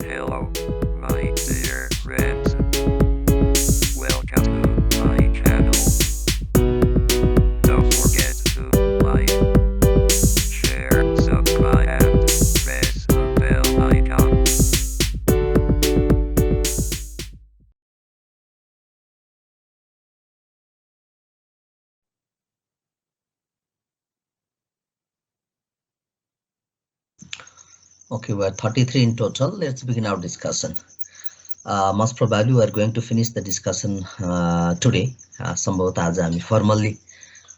Hello, my dear friends. Welcome to my channel. Don't forget to like, share, subscribe, and press the bell icon. Okay, we're 33 in total. Let's begin our discussion. Most probably we are going to finish the discussion today. सम्भवतः आज हामी formally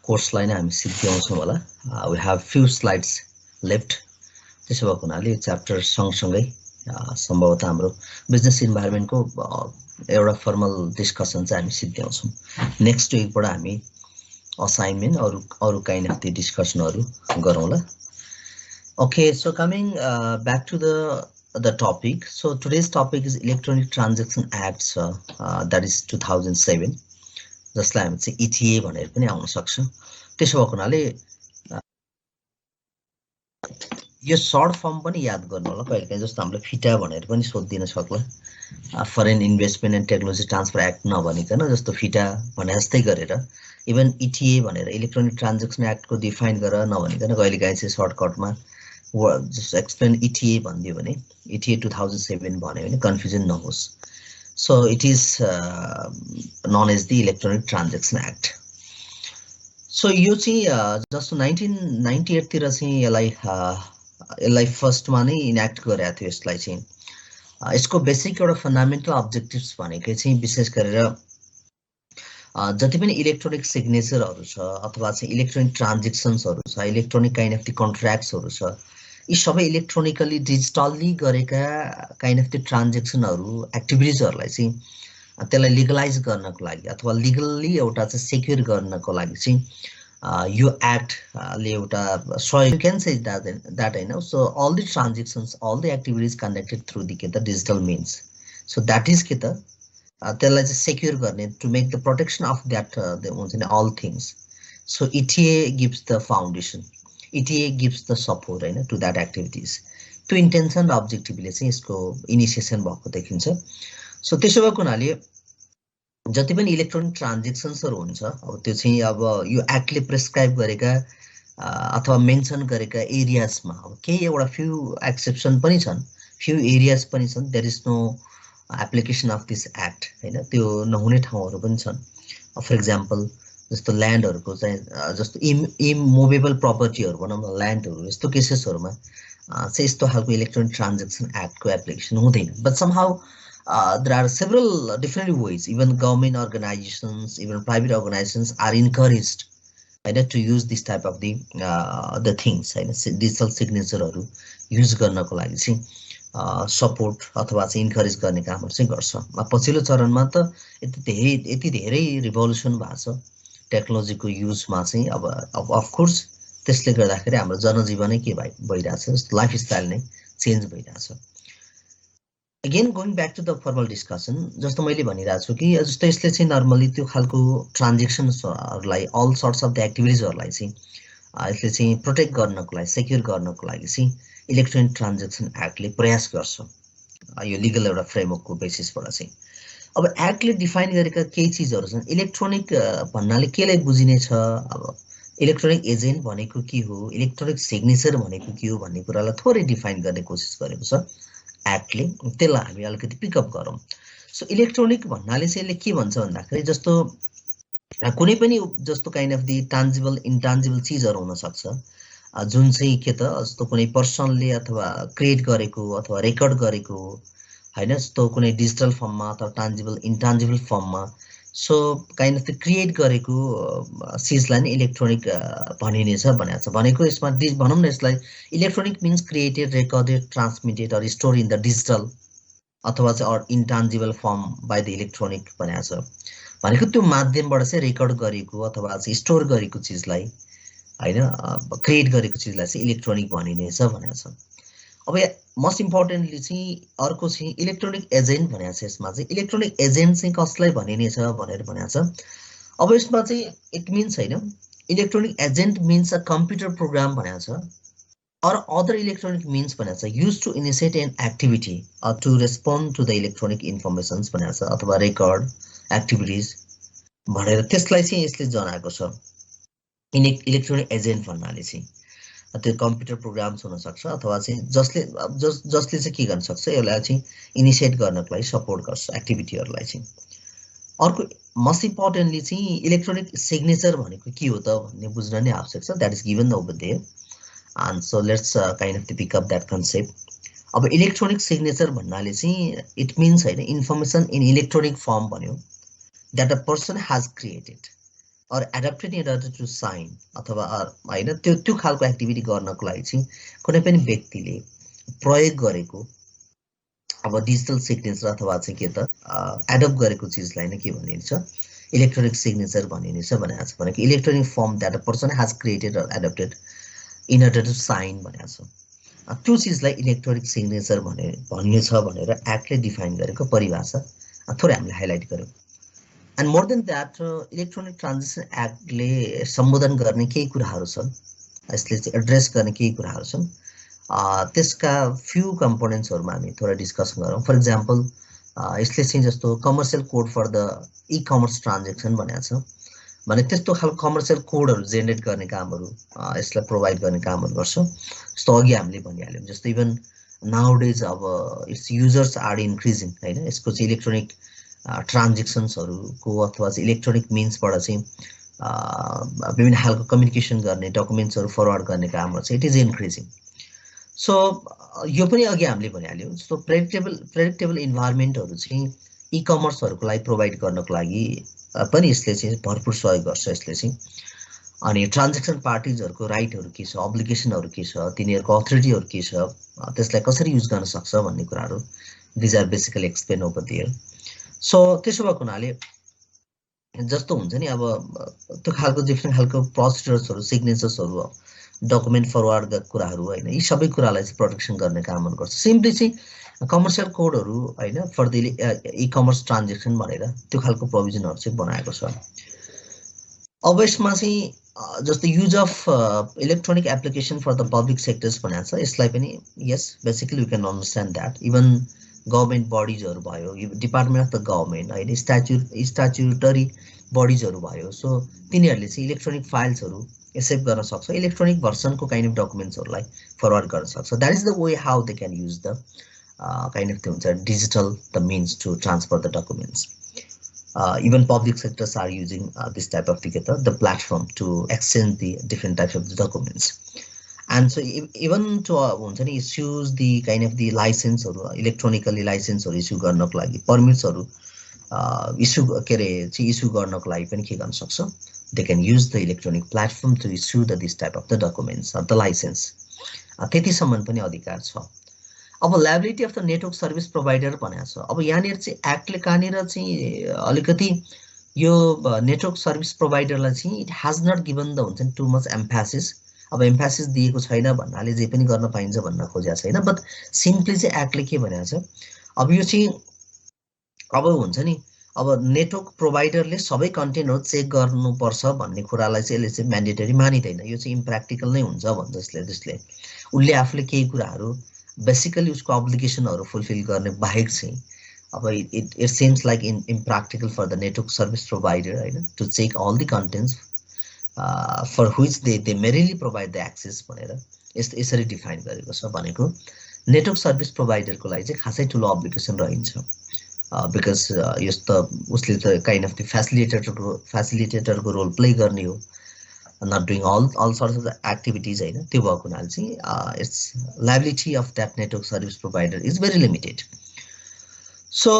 कोर्सलाई नै हामी सिद्ध्याउँछौँ होला. We have few slides left. त्यसो भएको हुनाले chapter सँगसँगै सम्भवतः हाम्रो बिजनेस इन्भाइरोमेन्टको एउटा फर्मल डिस्कसन चाहिँ हामी सिद्ध्याउँछौँ. नेक्स्ट विकबाट हामी असाइनमेन्ट अरू काइन्ड अफ दी डिस्कसनहरू गरौँला. Okay, so coming back to the topic. So today's topic is Electronic Transaction Acts, that is 2007. जसलाई हामी चाहिँ ETA भनेर पनि आउन सक्छ. त्यसो भएको हुनाले यो सर्ट फर्म पनि याद गर्नु होला. कहिलेकाहीँ जस्तो हामीले फिटा भनेर पनि सोधिदिन सक्ला. Foreign investment and technology transfer act नभनिकन जस्तो फिटा भने जस्तै गरेर इभन ETA भनेर इलेक्ट्रोनिक ट्रान्जेक्सन एक्टको डिफाइन गरेर नभनिकन कहिलेकाहीँ चाहिँ सर्टकटमा just explain ETA भन्दियो भने ETA 2007 भन्यो भने कन्फ्युजन नहोस्. So it is known as the Electronic Transaction Act. So यो चाहिँ जस्तो 1998 तिर चाहिँ यसलाई फर्स्टमा नै इनेक्ट गरेको थियो. यसलाई चाहिँ यसको बेसिक एउटा फन्डामेन्टल अब्जेक्टिभ्स भनेको चाहिँ विशेष गरेर जति पनि इलेक्ट्रोनिक सिग्नेचरहरू छ अथवा चाहिँ इलेक्ट्रोनिक ट्रान्जेक्सन्सहरू छ, इलेक्ट्रोनिक काइन्ड अफ दी कन्ट्र्याक्ट्सहरू छ, यी सबै इलेक्ट्रोनिकली डिजिटल्ली गरेका काइन्ड अफ दी ट्रान्जेक्सनहरू एक्टिभिटिजहरूलाई चाहिँ त्यसलाई लिगलाइज गर्नको लागि अथवा लिगल्ली एउटा चाहिँ सेक्युर गर्नको लागि चाहिँ यो एक्टले एउटा सहयोग क्यान से द्याट हैन. So all the transactions all the activities conducted through the के त digital means. So that is के त त्यसलाई चाहिँ सेक्युर गर्ने to make the protection of that हुन्छ नि all things. So ETA gives the foundation, ETA gives the support हैन टु द्याट एक्टिभिटिज. त्यो इन्टेन्सन र अब्जेक्टिभले चाहिँ यसको इनिसिएसन भएको देखिन्छ. सो त्यसो भएको हुनाले जति पनि इलेक्ट्रोनिक ट्रान्जेक्सन्सहरू हुन्छ अब त्यो चाहिँ अब यो एक्टले प्रेस्क्राइब गरेका अथवा मेन्सन गरेका एरियाजमा अब केही एउटा फ्यु एक्सेप्सन पनि छन्, फ्यु एरियाज पनि छन्. There is no application of this act हैन, त्यो नहुने ठाउँहरू पनि छन्. फर इक्जाम्पल जस्तो ल्यान्डहरूको चाहिँ जस्तो इममुभेबल प्रपर्टीहरू भनौँ न, ल्यान्डहरू यस्तो केसेसहरूमा चाहिँ यस्तो खालको इलेक्ट्रोनिक ट्रान्जेक्सन एक्टको एप्लिकेसन हुँदैन. But somehow there are several different ways. Even government organizations, even private organizations are encouraged to use this type of the things, digital सिग्नेचरहरू युज गर्नको लागि चाहिँ सपोर्ट अथवा चाहिँ इन्करेज गर्ने कामहरू चाहिँ गर्छ. पछिल्लो चरणमा त यति धेरै रिभोल्युसन भएको छ टेक्नोलोजीको युजमा चाहिँ. अब अफकोर्स त्यसले गर्दाखेरि हाम्रो जनजीवनै के भइरहेछ, लाइफस्टाइल नै चेन्ज भइरहेछ. Again going back to the formal discussion, जस्तो मैले भनिरहेको छु कि जस्तो यसले चाहिँ नर्मली त्यो खालको ट्रान्जेक्सन्सहरूलाई अल सर्ट्स अफ द एक्टिभिटिजहरूलाई चाहिँ यसले चाहिँ प्रोटेक्ट गर्नको लागि, सेक्युर गर्नको लागि चाहिँ इलेक्ट्रोनिक ट्रान्जेक्सन एक्टले प्रयास गर्छ यो लिगल एउटा फ्रेमवर्कको बेसिसबाट चाहिँ. अब एक्टले डिफाइन गरेका केही चिजहरू छन्. इलेक्ट्रोनिक भन्नाले केलाई बुझिने छ, अब इलेक्ट्रोनिक एजेन्ट भनेको के हो, इलेक्ट्रोनिक सिग्नेचर भनेको के हो भन्ने कुरालाई थोरै डिफाइन गर्ने कोसिस गरेको छ एक्टले. त्यसलाई हामी अलिकति पिकअप गरौँ. सो इलेक्ट्रोनिक भन्नाले चाहिँ यसले के भन्छ भन्दाखेरि जस्तो कुनै पनि जस्तो काइन्ड अफ दि टान्जिबल इन्टान्जिबल चिजहरू हुनसक्छ जुन चाहिँ के त जस्तो कुनै पर्सनले अथवा क्रिएट गरेको अथवा रेकर्ड गरेको हैन, जस्तो कुनै डिजिटल फर्ममा अथवा टान्जिबल इन्टान्जिबल फर्ममा. So kind of the create गरेको चिजलाई नै इलेक्ट्रोनिक भनिनेछ भनेको छ. भनेको यसमा भनौँ न यसलाई electronic means created, recorded, transmitted or store in the digital अथवा चाहिँ or intangible form by the electronic भनेको छ. भनेको त्यो माध्यमबाट चाहिँ रेकर्ड गरेको अथवा चाहिँ स्टोर गरेको चिजलाई हैन, क्रिएट गरेको चिजलाई चाहिँ इलेक्ट्रोनिक भनिनेछ भनेको छ. अब मोस्ट इम्पोर्टेन्टली चाहिँ अर्को चाहिँ इलेक्ट्रोनिक एजेन्ट भनेको छ. यसमा चाहिँ इलेक्ट्रोनिक एजेन्ट चाहिँ कसलाई भनिनेछ भनेर भनेको छ. अब यसमा चाहिँ इट मिन्स हैन, electronic agent means a computer program भनेको छ or other electronic means भनेको छ used to initiate an activity or to respond to the electronic informations भनेको छ अथवा record activities भनेर त्यसलाई चाहिँ यसले जनाएको छ इलेक्ट्रोनिक एजेन्ट भन्नाले चाहिँ त्यो कम्प्युटर प्रोग्राम्स हुन सक्छ अथवा चाहिँ जसले चाहिँ के गर्न सक्छ यसलाई चाहिँ इनिसिएट गर्नको लागि सपोर्ट गर्छ एक्टिभिटीहरूलाई चाहिँ अर्को मोस्ट इम्पोर्टेन्टली चाहिँ इलेक्ट्रोनिक सिग्नेचर भनेको के हो त भन्ने बुझ्न नै आवश्यक छ that is given over there and so let's kind of pick up that concept अब इलेक्ट्रोनिक सिग्नेचर भन्नाले चाहिँ it means हैन information in electronic form भन्यो that a person has created or adapted in order to sign अथवा हैन त्यो खालको activity गर्नको लागि चाहिँ कुनै पनि व्यक्तिले प्रयोग गरेको अब डिजिटल सिग्नेचर अथवा चाहिँ के त एडप्ट गरेको चीजलाई नै के भनिन्छ इलेक्ट्रोनिक सिग्नेचर भनिन्छ भनेको छ भनेको electronic form that a person has created or adapted in order to sign भनेको छ त्यो चीजलाई इलेक्ट्रोनिक सिग्नेचर भन्ने छ भनेर एक्टले डिफाइन गरेको परिभाषा थोरै हामीले हाइलाइट गर्यौं and more than that electronic transaction एक्टले सम्बोधन गर्ने केही कुराहरू छन् यसले चाहिँ एड्रेस गर्ने केही कुराहरू छन् त्यसका फ्यु कम्पोनेन्ट्सहरुमा हामी थोरै डिस्कस गरौँ फर एक्जाम्पल यसले चाहिँ जस्तो commercial code for the e-commerce transaction भनेको छ भने त्यस्तो खालको कमर्शियल कोडहरु जेनेरेट गर्ने कामहरु यसलाई प्रोवाइड गर्ने कामहरु गर्छ जस्तो अघि हामीले भनिहाल्यौं जस्तो इभन नाउडेज अब इट्स युजर्स आर इन्क्रिजिङ हैन यसको चाहिँ इलेक्ट्रोनिक ट्रान्जेक्सन्सहरुको अथवा चाहिँ इलेक्ट्रोनिक मिन्सबाट चाहिँ विभिन्न खालको कम्युनिकेसन गर्ने डकुमेन्ट्सहरु फरवर्ड गर्ने कामहरु चाहिँ इट इज इन्क्रिजिङ सो यो पनि अघि हामीले भनिहाल्यौं जस्तो प्रेडिक्टेबल इन्भाइरोमेन्टहरु चाहिँ ई-कमर्सहरुको लागि प्रोवाइड गर्नको लागि पनि यसले चाहिँ भरपुर सहयोग गर्छ यसले चाहिँ अनि ट्रान्जेक्सन पार्टीजहरुको राइटहरु के छ अब्लिगेसनहरु के छ तिनीहरुको अथोरिटीहरु के छ त्यसलाई कसरी युज गर्न सक्छ भन्ने कुराहरु this are basically explain over there so त्यसो भएको हुनाले जस्तो हुन्छ नि अब त्यो खालको डिफ्रेन्ट खालको प्रोसिडर्सहरु सिग्नेचर्सहरु डकुमेन्ट फरवर्ड कुराहरु हैन यी सबै कुरालाई चाहिँ प्रोटेक्सन गर्ने कामहरु गर्छ सिम्पली चाहिँ कमर्शियल कोडहरु हैन फर द ई-कमर्स ट्रान्जेक्सन भनेर त्यो खालको प्रोभिजनहरु चाहिँ बनाएको छ अब यसमा चाहिँ जस्तो use of electronic application for the public sectors भनेको छ यसलाई पनि yes basically we can understand that even government बडीजहरु भयो डिपार्टमेन्ट अफ द गभर्नमेन्ट हैन स्ट्याट्युटरी बडीजहरु भयो सो तिनीहरुले चाहिँ इलेक्ट्रोनिक फाइल्सहरु एक्सेप्ट गर्न सक्छ इलेक्ट्रोनिक भर्सनको काइन्ड अफ डकुमेन्ट्सहरुलाई फरवर्ड गर्न सक्छ that is the way how they can use the kind of हुन्छ digital the means to transfer the documents even public sectors are using this type of the platform to exchange the different types of the documents and so even to issues the kind of the license or electronically license or issue गर्नको लागि permits हरु issue issue गर्नको लागि पनि के गर्न सक्छ they can use the electronic platform to issue this type of the documents or the license त्यतिसम्म पनि अधिकार छ अब liability of the network service provider भनेको छ अब यहाँनिर चाहिँ एक्टले कहाँनिर चाहिँ अलिकति यो नेटवर्क सर्भिस प्रोवाइडरलाई चाहिँ it has not given the हुन्छ नि टु मच एम्फासिस अब एम्फासिस दिएको छैन भन्नाले जे पनि गर्न पाइन्छ भन्न खोजेको छैन बट सिम्पली चाहिँ एक्टले के भनेको छ अब यो चाहिँ अब हुन्छ नि अब नेटवर्क प्रोवाइडरले सबै कन्टेन्टहरु चेक गर्नुपर्छ भन्ने कुरालाई चाहिँ यसले चाहिँ म्यान्डेटरी मानिदैन यो चाहिँ इम्प्र्याक्टिकल नै हुन्छ भन्छ त्यसले उले आफूले केही कुराहरु बेसिकली उसको अब्लिगेसनहरु फुलफिल गर्ने बाहेक चाहिँ अब it seems like impractical for the network service provider हैन to check all the contents for which they merely provide the access भनेर यसरी डिफाइन गरेको छ भनेको नेटवर्क सर्भिस प्रोवाइडरको लागि चाहिँ खासै ठुलो अब्लिगेसन रहन्छ बिकज यस्तो उसले त काइन्ड अफ द फ्यासिलिटेटरको रोल प्ले गर्ने हो not doing all sorts of the activities हैन त्यो भएको हुनाले चाहिँ its liability of that network service provider is very limited so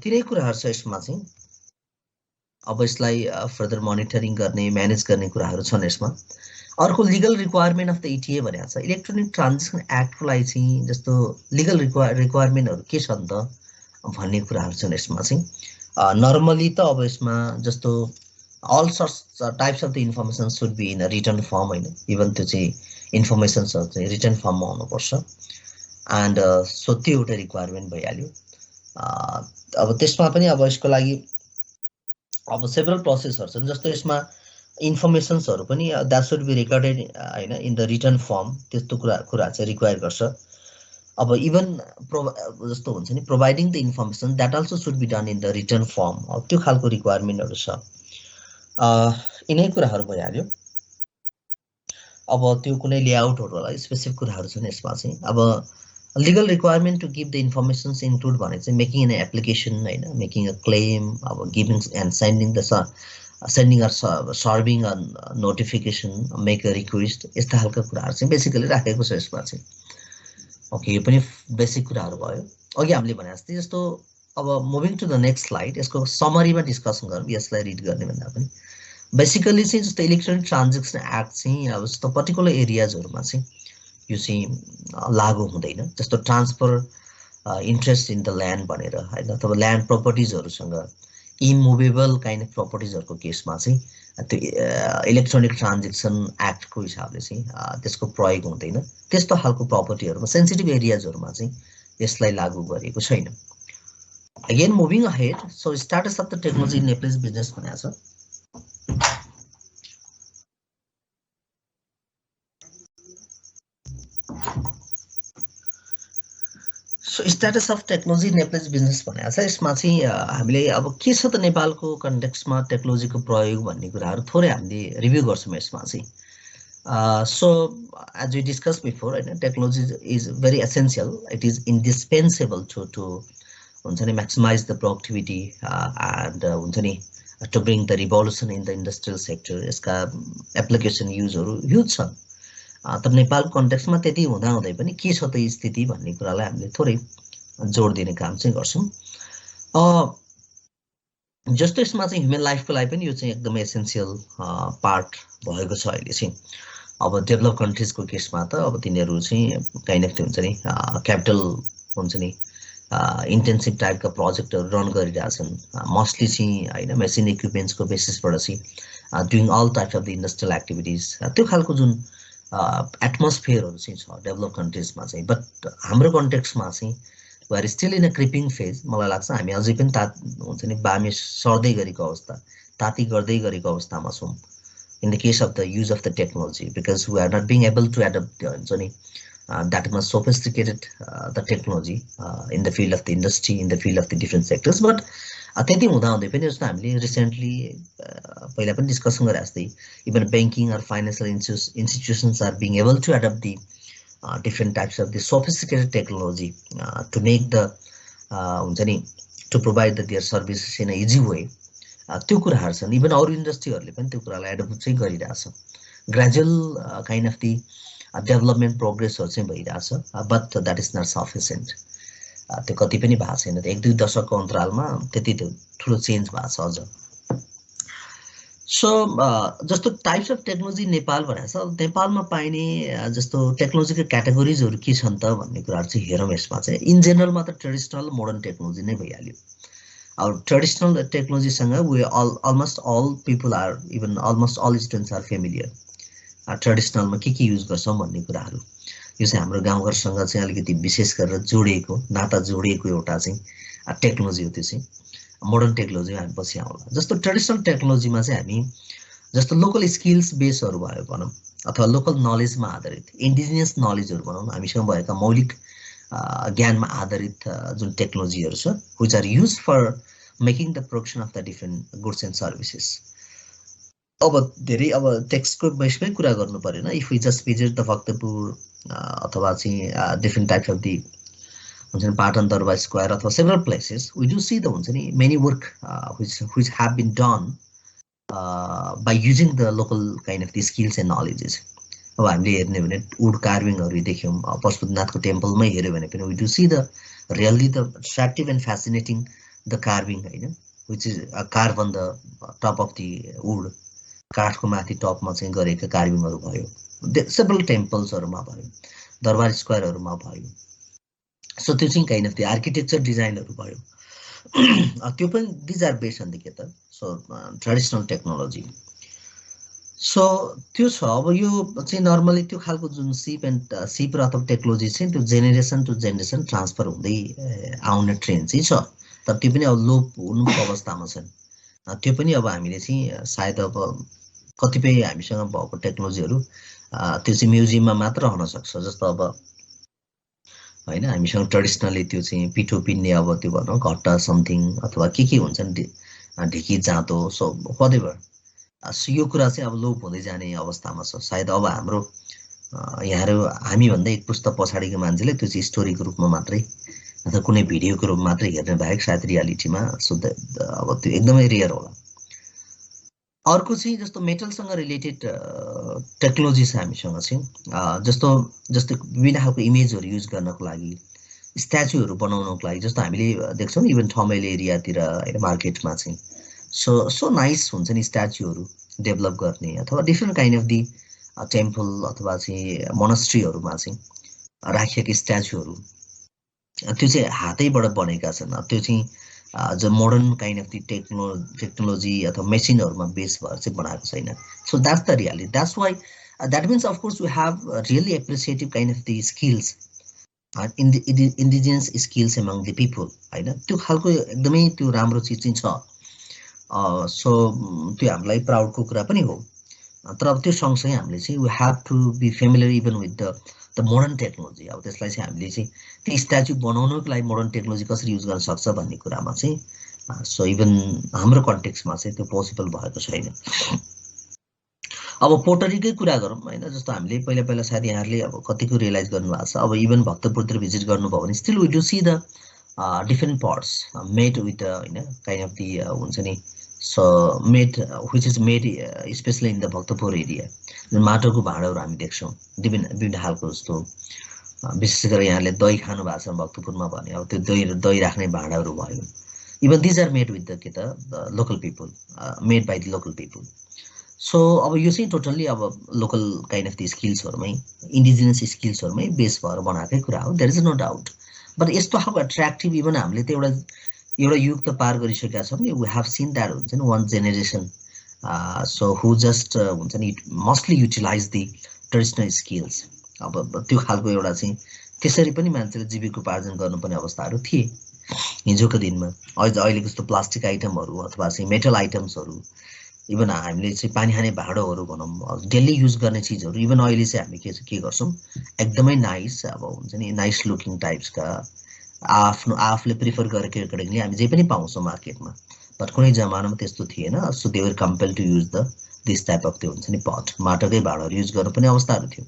तिनै कुराहरु छ यसमा चाहिँ अब यसलाई फर्दर मोनिटरिङ गर्ने म्यानेज गर्ने कुराहरु छन् यसमा अर्को legal requirement of the ETA भनेको छ इलेक्ट्रोनिक ट्रान्जेक्सन एक्टको लागि चाहिँ जस्तो लिगल रिक्वायरमेन्टहरु के छन् त भन्ने कुराहरु छन् यसमा चाहिँ नर्मली त अब यसमा जस्तो all sorts types of the information should be in a written form even to say information written form ma hunu parcha and so त्यो एउटा रिक्वायरमेन्ट भइहाल्यो अब त्यसमा पनि अब यसको लागि अब सेभरल प्रोसेसहरु छन् जस्तो यसमा इन्फर्मेसन्सहरु पनि द्याट सुड बी रेकर्डेड हैन इन द रिटन फर्म त्यस्तो कुरा चाहिँ रिक्वायर गर्छ अब इभन जस्तो हुन्छ नि providing the information that also should be done in the written form त्यो खालको रिक्वायरमेन्टहरु छ यिनै कुराहरु भइहाल्यो अब त्यो कुनै लेआउटहरु होला स्पेसिफिक कुराहरु छन् यसमा चाहिँ अब legal requirement to give the informations include भने चाहिँ making an application हैन making a claim अब giving and sending the sending or serving a notification make a request यस्ता खालका कुराहरु चाहिँ बेसिकली राखेको छ यसमा चाहिँ ओके यो पनि बेसिक कुराहरु भयो अघि हामीले भने जस्तै जस्तो अब moving to the next slide यसको समरीमा डिस्कसन गरौँ यसलाई रिड गर्ने भन्दा पनि बेसिकली चाहिँ जस्तो इलेक्ट्रोनिक ट्रान्ज्याक्सन एक्ट चाहिँ अब जस्तो पर्टिकुलर एरियाजहरुमा चाहिँ यो चाहिँ लागू हुँदैन जस्तो transfer interest in the land भनेर हैन अथवा ल्यान्ड प्रपर्टिजहरुसँग इममुभेबल काइन्ड अफ प्रपर्टिजहरुको केसमा चाहिँ त्यो इलेक्ट्रोनिक ट्रान्ज्याक्सन एक्टको हिसाबले चाहिँ त्यसको प्रयोग हुँदैन त्यस्तो खालको प्रपर्टीहरुमा सेन्सिटिभ एरियाजहरुमा चाहिँ यसलाई लागू गरिएको छैन again moving ahead so status of the technology in Nepalese business भनेको छ So status of technology Nepal's business भनेको छ यसमा चाहिँ हामीले अब के छ त नेपालको कन्टेक्स्टमा टेक्नोलोजीको प्रयोग भन्ने कुराहरु थोरै हामीले रिभ्यू गर्छौं यसमा चाहिँ so as we discussed before हैन technology is very essential it is indispensable to हुन्छ नि maximize the productivity and हुन्छ नि to bring the revolution in the industrial sector यसका एप्लिकेसन युजहरु ह्युज छन् तर नेपाल कन्टेक्स्टमा त्यति हुँदा हुँदै पनि के छ त स्थिति भन्ने कुरालाई हामीले थोरै जोड दिने काम चाहिँ गर्छौं जस्तो यसमा चाहिँ ह्युमन लाइफको लागि पनि यो चाहिँ एकदमै एसेन्शियल पार्ट भएको छ अहिले चाहिँ अब डेभलप कन्ट्रीजको केसमा त अब तिनीहरु चाहिँ काइन्ड अफ हुन्छ नि क्यापिटल हुन्छ नि इन्टेन्सिभ टाइपका प्रोजेक्टहरु रन गरिरहेछन् मोस्टली चाहिँ हैन मेसिन इक्विपमेन्ट्सको बेसिसबाट चाहिँ doing all types of the industrial activities त्यो खालको जुन एटमोस्फियरहरु चाहिँ छ डेभलप कन्ट्रीजमा चाहिँ बट हाम्रो कन्टेक्स्टमा चाहिँ we are still in a creeping phase मलाई लाग्छ हामी अझै पनि हुन्छ नि बामे सर्दै गरेको अवस्था ताती गर्दै गरेको अवस्थामा छौं in the case of the use of the technology because we are not being able to adapt हुन्छ नि that much sophisticated the technology in the field of the industry in the field of the different sectors but त्यति हुँदा हुँदै पनि जस्तो हामीले recently पहिला पनि डिस्कसन गरे जस्तै even banking or financial institutions are being able to adopt the different types of the sophisticated technology to make the हुन्छ नि to provide their services in a easy way त्यो कुराहरु छन् इभन अरु इन्डस्ट्रीहरुले पनि त्यो कुरालाई एडप्ट चाहिँ गरिरहेछ gradual kind of the development प्रोग्रेसहरु चाहिँ भइरहेछ but that is not sufficient त्यो कति पनि भएको छैन एक दुई दशकको अन्तरालमा त्यति ठूलो चेन्ज भएको छ अझ सो जस्तो टाइप्स अफ टेक्नोलोजी नेपाल भनेको छ नेपालमा पाइने जस्तो टेक्नोलोजीको क्याटेगोरीजहरु के छन् त भन्ने कुराहरु चाहिँ हेरौं यसमा चाहिँ इन जनरलमा त ट्रेडिसनल मोडर्न टेक्नोलोजी नै भइहाल्यो अब ट्रेडिसनल टेक्नोलोजीसँग we almost all people are even almost all students are familiar ट्रेडिसनलमा के युज गर्छौं भन्ने कुराहरु यो चाहिँ हाम्रो गाउँघरसँग चाहिँ अलिकति विशेष गरेर जोडिएको नाता जोडिएको एउटा चाहिँ टेक्नोलोजी हो त्यो चाहिँ मोडर्न टेक्नोलोजी हामी पछि आउँला जस्तो ट्रेडिसनल टेक्नोलोजीमा चाहिँ हामी जस्तो लोकल स्किल्स बेसहरु भयो भनौं अथवा लोकल नलेजमा आधारित इन्डिजिनियस नलेजहरु भनौं हामीसँग भएका मौलिक ज्ञानमा आधारित जुन टेक्नोलोजीहरु छ which are used for making the production of the different goods and services अब धेरै अब टेक्स्टको बेसमै कुरा गर्नु पर्दैन if we just visit the Bhaktapur अथवा चाहिँ डिफरेन्ट टाइप्स अफ द हुन्छ नि पाटन दरबार स्क्वायर अथवा several places we do see the हुन्छ नि many work which have been done by using the local kind of the skills and knowledges अब हामीले हेर्ने भने वुड कार्विङहरु देख्यौं पशुपतिनाथको टेम्पलमै हेर्यो भने पनि we do see the really the attractive and fascinating the carving हैन which is carve on the top of the wood काठको माथि टपमा चाहिँ गरेका कार्विङहरु भयो सेभरल टेम्पल्सहरुमा भयो दरबार स्क्वायरहरुमा भयो सो त्यो चाहिँ काइन्ड अफ द आर्किटेक्चर डिजाइनहरु भयो त्यो पनि these are based on the के त सो ट्रेडिसनल टेक्नोलोजी सो त्यो छ अब यो चाहिँ नर्मली त्यो खालको जुन सिप र अथवा टेक्नोलोजी चाहिँ त्यो जेनेरेसन टु जेनेरेसन ट्रान्सफर हुँदै आउने ट्रेन्ड चाहिँ छ तर त्यो पनि अब लोप हुनुको अवस्थामा छन् त्यो पनि अब हामीले चाहिँ सायद अब कतिपय हामीसँग भएको टेक्नोलोजीहरू त्यो चाहिँ म्युजियममा मात्र रहन सक्छ। जस्तो अब होइन हामीसँग ट्रेडिसनली त्यो चाहिँ पिठो पिन्ने अब त्यो भनौँ घट्टा समथिङ अथवा के हुन्छ नि ढिकी जाँतो सो whatever, यो कुरा चाहिँ अब लोप हुँदै जाने अवस्थामा छ। सायद अब हाम्रो यहाँहरू हामीभन्दा एक पुस्ता पछाडिको मान्छेले त्यो चाहिँ स्टोरीको रूपमा मात्रै अथवा कुनै भिडियोको रूपमा मात्रै हेर्ने बाहेक सायद रियालिटीमा शुद्ध अब त्यो एकदमै रेयर होला। अर्को चाहिँ जस्तो मेटलसँग रिलेटेड टेक्नोलोजी छ हामीसँग चाहिँ जस्तो विभिन्न खालको इमेजहरू युज गर्नको लागि, स्ट्याचुहरू बनाउनको लागि, जस्तो हामीले देख्छौँ इभन ठमेल एरियातिर होइन मार्केटमा चाहिँ सो नाइस हुन्छ नि स्ट्याचुहरू डेभलप गर्ने अथवा different kind of the temple अथवा चाहिँ मोनास्ट्रीहरूमा चाहिँ राखिएका स्ट्याचुहरू त्यो चाहिँ हातैबाट बनेका छन्। त्यो चाहिँ जो modern kind of the technology अथवा मेसिनहरूमा बेस भएर चाहिँ बनाएको छैन। So that's the reality. That's why that means of course we have really appreciative kind of the skills indigenous skills among the people होइन, त्यो खालको एकदमै त्यो राम्रो चिज चाहिँ छ। सो त्यो हामीलाई प्राउडको कुरा पनि हो। तर अब त्यो सँगसँगै हामीले चाहिँ we have to be familiar even with the modern technology. अब त्यसलाई चाहिँ हामीले चाहिँ त्यो स्ट्याचु बनाउनको लागि मोडर्न टेक्नोलोजी कसरी युज गर्न सक्छ भन्ने कुरामा चाहिँ सो इभन हाम्रो कन्टेक्स्टमा चाहिँ त्यो पोसिबल भएको छैन। अब पोटरीकै कुरा गरौँ होइन, जस्तो हामीले पहिला सायद यहाँहरूले अब कतिको रियलाइज गर्नुभएको छ, अब इभन भक्तपुरतिर भिजिट गर्नुभयो भने still we do see the different pots made with होइन काइन्ड अफ दि हुन्छ नि so made which is made specially in the Bhaktapur area. माटोको भाँडाहरू हामी देख्छौँ विभिन्न खालको, जस्तो विशेष गरेर यहाँले दही खानु भएको छ भक्तपुरमा भने अब त्यो दही राख्ने भाँडाहरू भयो। Even these are made with the के त local people, made by the local people. So अब यो चाहिँ टोटल्ली अब लोकल काइन्ड अफ द स्किल्सहरूमै इन्डिजिनियस स्किल्सहरूमै बेस भएर बनाएकै कुरा हो, there is no doubt. But यस्तो खालको एट्र्याक्टिभ इभन हामीले त एउटा युग त पार गरिसकेका छौँ नि, वी हेभ सिन द्याट हुन्छ नि one generation so who just हुन्छ नि mostly utilise the traditional skills. अब त्यो खालको एउटा चाहिँ त्यसरी पनि मान्छेले जीविकोपार्जन गर्नुपर्ने अवस्थाहरू थिए हिजोको दिनमा। अहिलेको जस्तो प्लास्टिक आइटमहरू अथवा चाहिँ मेटल आइटम्सहरू, इभन हामीले चाहिँ पानी खाने भाँडोहरू भनौँ डेली युज गर्ने चिजहरू, इभन अहिले चाहिँ हामी के गर्छौँ एकदमै नाइस अब हुन्छ नि नाइस लुकिङ टाइप्सका आफूले प्रिफर गरेको एकाडेमीले हामी जे पनि पाउँछौँ मार्केटमा। बट कुनै जमानामा त्यस्तो थिएन। So they were compelled to use the this type of त्यो हुन्छ नि पट माटोकै भाँडाहरू युज गर्नुपर्ने अवस्थाहरू थियो।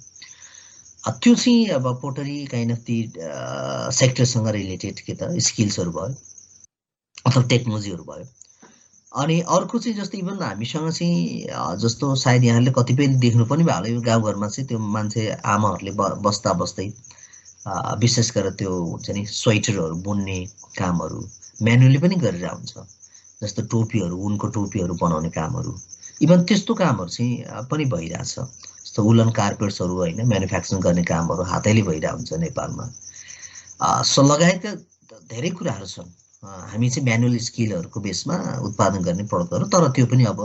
त्यो चाहिँ अब पोटरी काइन्ड अफ दि सेक्टरसँग रिलेटेड के त स्किल्सहरू भयो अथवा टेक्नोलोजीहरू भयो। अनि अर्को चाहिँ जस्तो इभन हामीसँग चाहिँ जस्तो सायद यहाँले कतिपय देख्नु पनि भयो होला, यो गाउँघरमा चाहिँ त्यो मान्छे आमाहरूले बस्दै विशेष गरेर त्यो हुन्छ नि स्वेटरहरू बुन्ने कामहरू म्यानुअली पनि गरेर हुन्छ, जस्तो टोपीहरू उनको टोपीहरू बनाउने कामहरू, इभन त्यस्तो कामहरू चाहिँ पनि भइरहेछ। जस्तो उलन कार्पेट्सहरू होइन म्यानुफ्याक्चरिङ गर्ने कामहरू हातैले भइरहेको हुन्छ नेपालमा। सो लगायतका धेरै कुराहरू छन्। हामी चाहिँ म्यानुअल स्किलहरूको बेसमा उत्पादन गर्ने प्रडक्टहरू, तर त्यो पनि अब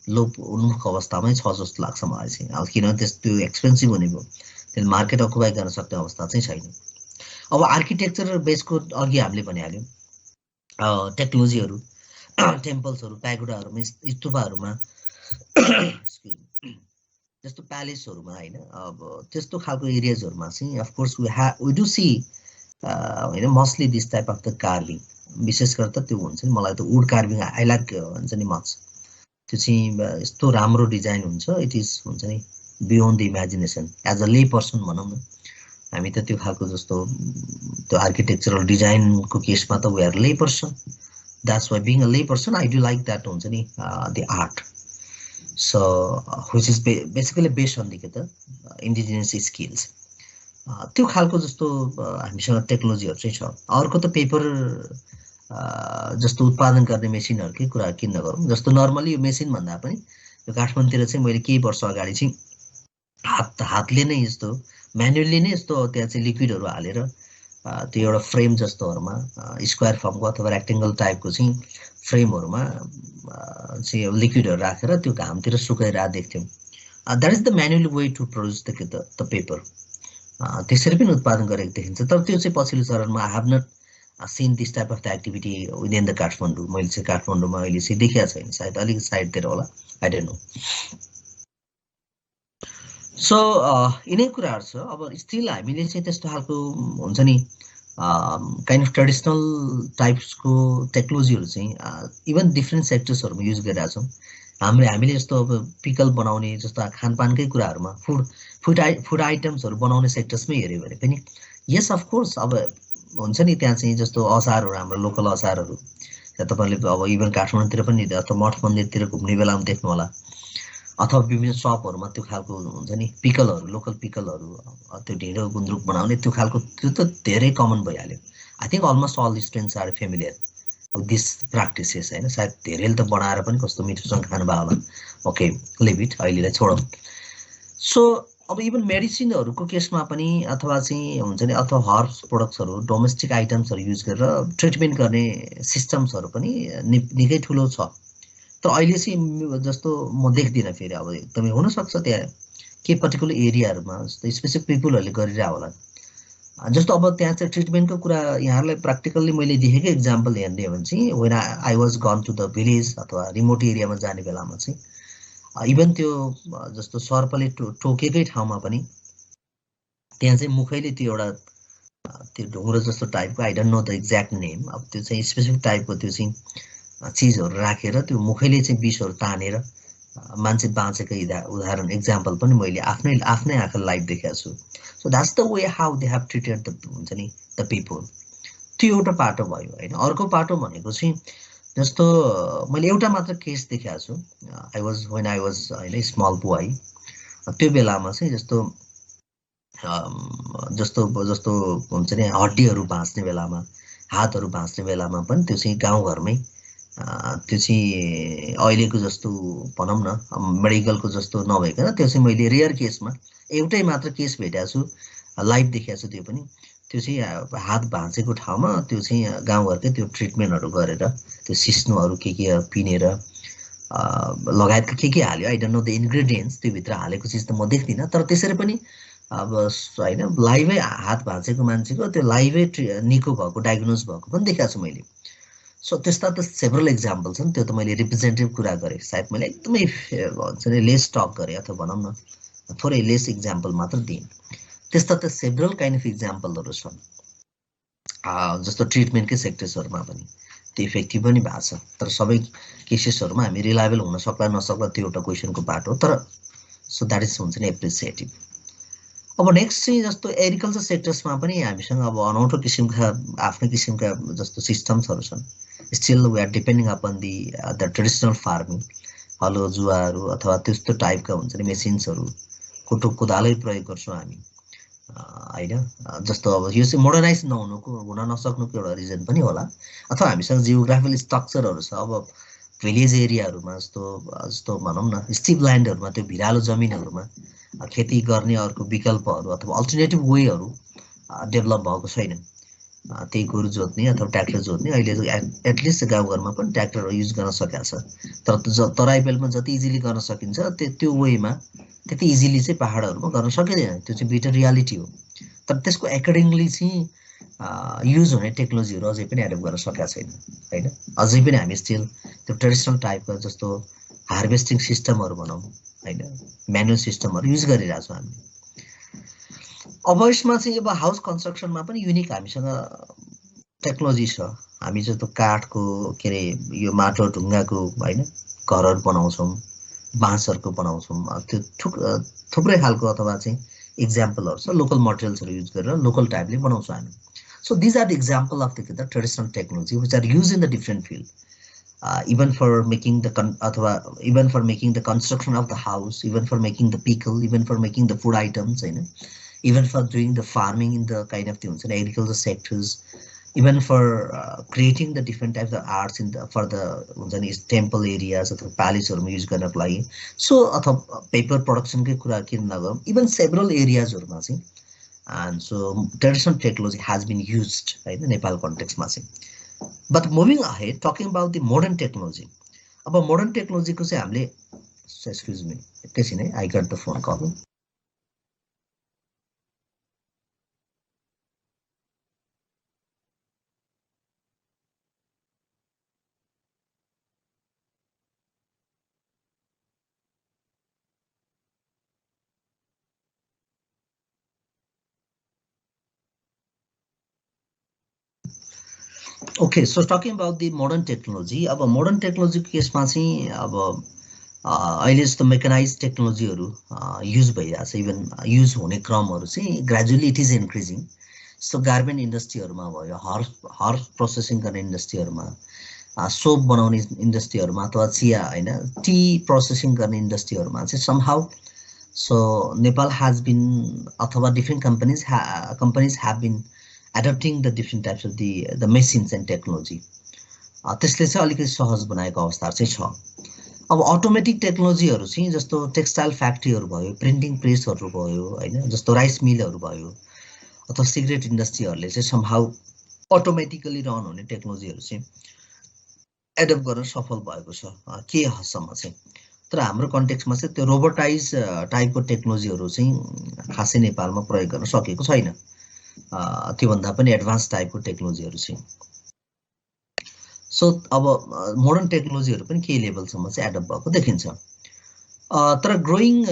लोप उन्मुख अवस्थामै छ जस्तो लाग्छ मलाई चाहिँ। अब किनभने त्यो एक्सपेन्सिभ हुने भयो, त्यसले मार्केट अकुपाई गर्न सक्ने अवस्था चाहिँ छैन। अब आर्किटेक्चर बेसको अघि हामीले भनिहाल्यौँ टेक्नोलोजीहरू टेम्पल्सहरू प्यागोडाहरूमा स्तूपहरूमा जस्तो प्यालेसहरूमा होइन अब त्यस्तो खालको एरियाजहरूमा चाहिँ अफकोर्स वी डु सी होइन mostly this type of the carving. विशेष गरेर त त्यो हुन्छ नि मलाई त वुड कार्भिङ आई लाइक हुन्छ नि मच। त्यो चाहिँ यस्तो राम्रो डिजाइन हुन्छ, इट इज हुन्छ नि beyond the imagination. As a lay person भनौँ न हामी त त्यो खालको जस्तो त्यो आर्किटेक्चरल डिजाइनको केसमा त we are lay person, that's why being a lay person I do like that हुन्छ नि the art. So which is basically based on the के त इन्डिजिनियस स्किल्स। त्यो खालको जस्तो हामीसँग टेक्नोलोजीहरू चाहिँ छ। अर्को त पेपर जस्तो उत्पादन गर्ने मेसिनहरूकै कुरा किन नगरौँ। जस्तो नर्मली यो मेसिन भन्दा पनि यो काठमाडौँतिर चाहिँ मैले केही वर्ष अगाडि चाहिँ हातले नै यस्तो म्यानुअली नै यस्तो त्यहाँ चाहिँ लिक्विडहरू हालेर त्यो एउटा फ्रेम जस्तोहरूमा स्क्वायर फर्मको अथवा रेक्टेङ्गल टाइपको चाहिँ फ्रेमहरूमा चाहिँ लिक्विडहरू राखेर त्यो घामतिर सुकाइरहेको देख्थ्यौँ। That is the manual way to produce the paper. त्यसरी पनि उत्पादन गरेको देखिन्छ। तर त्यो चाहिँ पछिल्लो चरणमा I have not seen this type of the activity within the Kathmandu. मैले चाहिँ काठमाडौँमा अहिले चाहिँ देखिया छैन, सायद अलिक साइडतिर होला, आई डोन्ट नो। सो यिनै कुराहरू छ। अब स्टिल हामीले चाहिँ त्यस्तो खालको हुन्छ नि काइन्ड अफ ट्रेडिसनल टाइप्सको टेक्नोलोजीहरू चाहिँ इभन डिफ्रेन्ट सेक्टर्सहरूमा युज गरिरहेको छौँ। हामीले जस्तो अब पिकल बनाउने जस्तो खानपानकै कुराहरूमा फुड आइटम्सहरू बनाउने सेक्टर्समै हेऱ्यो भने पनि यस अफकोर्स अब हुन्छ नि त्यहाँ चाहिँ जस्तो अचारहरू हाम्रो लोकल अचारहरू त्यहाँ तपाईँले अब इभन काठमाडौँतिर पनि अथवा मठ मन्दिरतिर घुम्ने बेलामा देख्नु होला अथवा विभिन्न सपहरूमा त्यो खालको हुन्छ नि पिकलहरू लोकल पिकलहरू त्यो ढिँडो गुन्द्रुक बनाउने त्यो खालको त्यो त धेरै कमन भइहाल्यो। I think almost all students are familiar this practices होइन। सायद धेरैले त बनाएर पनि कस्तो मिठोसँग खानुभयो होला। ओके लिभ इट अहिलेलाई छोडौँ। सो अब इभन मेडिसिनहरूको केसमा पनि अथवा चाहिँ हुन्छ नि अथवा हर्ब्स प्रोडक्ट्सहरू डोमेस्टिक आइटम्सहरू युज गरेर ट्रिटमेन्ट गर्ने सिस्टम्सहरू पनि निकै ठुलो छ। तर अहिले चाहिँ जस्तो म देख्दिनँ फेरि अब एकदमै हुनसक्छ त्यहाँ के पर्टिकुलर एरियाहरूमा जस्तो स्पेसिफिक पिपुलहरूले गरिरहेको होला। जस्तो अब त्यहाँ चाहिँ ट्रिटमेन्टको कुरा यहाँहरूलाई प्र्याक्टिकल्ली मैले देखेको इक्जाम्पल हेर्ने हो भने चाहिँ when I was gone to the village अथवा रिमोट एरियामा जाने बेलामा चाहिँ इभन त्यो जस्तो सर्पले टोकेकै ठाउँमा पनि त्यहाँ चाहिँ मुखैले त्यो एउटा त्यो ढुङ्ग्रो जस्तो टाइपको I don't know the exact name अब त्यो चाहिँ स्पेसिफिक टाइपको त्यो चाहिँ चिजहरू राखेर त्यो मुखैले चाहिँ विषहरू तानेर मान्छे बाँचेको उदाहरण इक्जाम्पल पनि मैले आफ्नै आँखा लाइभ देखेको छु। So that's the way how they have treated the हुन्छ नि द पिपल। त्यो एउटा पाटो भयो होइन। अर्को पाटो भनेको चाहिँ जस्तो मैले एउटा मात्र केस देखेको छु। I was when I was होइन स्मल बोय त्यो बेलामा चाहिँ जस्तो जस्तो जस्तो हुन्छ नि हड्डीहरू भाँच्ने बेलामा हातहरू भाँच्ने बेलामा पनि त्यो चाहिँ गाउँघरमै त्यो चाहिँ अहिलेको जस्तो भनौँ न मेडिकलको जस्तो नभइकन त्यो चाहिँ मैले रेयर केसमा एउटै मात्र केस भेटेको छु लाइभ देखेको छु। त्यो पनि त्यो चाहिँ हात भाँचेको ठाउँमा त्यो चाहिँ गाउँघरकै त्यो ट्रिटमेन्टहरू गरेर त्यो सिस्नोहरू के पिनेर लगायतका के हाल्यो I don't know the ingredients त्योभित्र हालेको चिज त म देख्दिनँ। तर त्यसरी पनि अब होइन लाइभै हात भाँचेको मान्छेको त्यो लाइभै निको भएको डायग्नोज भएको पनि देखाएको छु मैले। सो त्यस्ता त सेभरल इक्जाम्पल छन्। त्यो त मैले रिप्रेजेन्टेटिभ कुरा गरेँ सायद मैले एकदमै भन्छ नि लेस टक गरेँ अथवा भनौँ न थोरै लेस इक्जाम्पल मात्र दिएँ। त्यस्ता त सेभरल काइन्ड अफ इक्जाम्पलहरू छन् जस्तो ट्रिटमेन्टकै सेक्टर्सहरूमा पनि त्यो इफेक्टिभ पनि भएको छ। तर सबै केसेसहरूमा हामी रिलायबल हुन सक्ला नसक्ला त्यो एउटा क्वेसनको पार्ट हो। तर सो द्याट इज हुन्छ नि एप्रिसिएटिभ। अब नेक्स्ट चाहिँ जस्तो एग्रिकल्चर सेक्टर्समा पनि हामीसँग अब अनौठो किसिमका आफ्नै किसिमका जस्तो सिस्टम्सहरू छन्। Still we are depending upon the the traditional farming हलो जुवाहरू अथवा त्यस्तो टाइपका हुन्छ नि मेसिन्सहरू कुटुक कुदालै प्रयोग गर्छौँ हामी होइन। जस्तो अब यो चाहिँ मोडर्नाइज हुन नसक्नुको एउटा रिजन पनि होला अथवा हामीसँग जियोग्राफिकल स्ट्रक्चरहरू छ। अब भिलेज एरियाहरूमा जस्तो जस्तो भनौँ न स्टिप ल्यान्डहरूमा त्यो भिरालो जमिनहरूमा खेती गर्ने अर्को विकल्पहरू अथवा अल्टरनेटिभ वेहरू डेभलप भएको छैन। त्यही गोरु जोत्ने अथवा ट्र्याक्टर जोत्ने अहिले एटलिस्ट गाउँघरमा पनि ट्र्याक्टर युज गर्न सकेको छ। तर तराई बेलमा जति इजिली गर्न सकिन्छ त्यो वेमा त्यति इजिली चाहिँ पाहाडहरूमा गर्न सकिँदैन। त्यो चाहिँ बिटर रियालिटी हो। तर त्यसको एकोर्डिङली चाहिँ युज हुने टेक्नोलोजीहरू अझै पनि एडप्ट गर्न सकेका छैन होइन। अझै पनि हामी स्टिल त्यो ट्रेडिसनल टाइपको जस्तो हार्भेस्टिङ सिस्टमहरू भनौँ होइन म्यानुअल सिस्टमहरू युज गरिरहेछौँ हामी। अब यसमा चाहिँ अब हाउस कन्स्ट्रक्सनमा पनि युनिक हामीसँग टेक्नोलोजी छ। हामी जस्तो काठको के अरे यो माटो ढुङ्गाको होइन घरहरू बनाउँछौँ बाँसहरूको बनाउँछौँ त्यो थुप्रै खालको अथवा चाहिँ इक्जाम्पलहरू छ लोकल मटेरियल्सहरू युज गरेर लोकल टाइपले बनाउँछौँ हामी। So these are the example of the traditional technology which are use in the different field even for making the अथवा even for making the construction of the house, even for making the pickle, even for making the food items होइन even for doing the farming in the kind of things in agriculture sectors, even for creating the different types of arts in the for the हुन्छ नि temple areas अथवा प्यालेसहरूमा use गर्नको लागि। So अथवा paper प्रडक्सनकै कुरा किन नगरौँ इभन सेभरल एरियाजहरूमा चाहिँ and so traditional technology has been used होइन नेपाल कन्टेक्समा चाहिँ। But moving ahead, talking about the modern technology. अब मोडर्न टेक्नोलोजीको चाहिँ हामीले एक्सक्युज मी एकैछिन है I got the phone call. Okay, so talking about the modern technology, अब modern technology को केसमा चाहिँ अब अहिले जस्तो मेकानाइज टेक्नोलोजीहरू युज भइरहेछ, इभन युज हुने क्रमहरू चाहिँ gradually it is increasing. So garment इन्डस्ट्रीहरूमा भयो, हर्स प्रोसेसिङ गर्ने इन्डस्ट्रीहरूमा, सोप बनाउने इन्डस्ट्रीहरूमा अथवा चिया होइन टी प्रोसेसिङ गर्ने इन्डस्ट्रीहरूमा चाहिँ somehow so Nepal has been अथवा different companies have been adapting the different types of the machines and technology. त्यसले चाहिँ अलिकति सहज बनाएको अवस्थाहरू चाहिँ छ। अब अटोमेटिक टेक्नोलोजीहरू चाहिँ जस्तो टेक्सटाइल फ्याक्ट्रीहरू भयो, प्रिन्टिङ प्रेसहरू भयो होइन, जस्तो राइस मिलहरू भयो अथवा सिगरेट इन्डस्ट्रीहरूले चाहिँ समहाउ अटोमेटिकली रन हुने टेक्नोलोजीहरू चाहिँ एडप्ट गर्न सफल भएको छ के हदसम्म चाहिँ। तर हाम्रो कन्टेक्स्टमा चाहिँ त्यो रोबोटाइज टाइपको टेक्नोलोजीहरू चाहिँ खासै नेपालमा प्रयोग गर्न सकेको छैन। त्योभन्दा पनि एडभान्स टाइपको टेक्नोलोजीहरू चाहिँ। सो अब मोडर्न टेक्नोलोजीहरू पनि केही लेभलसम्म चाहिँ एडप्ट भएको देखिन्छ। तर ग्रोइङ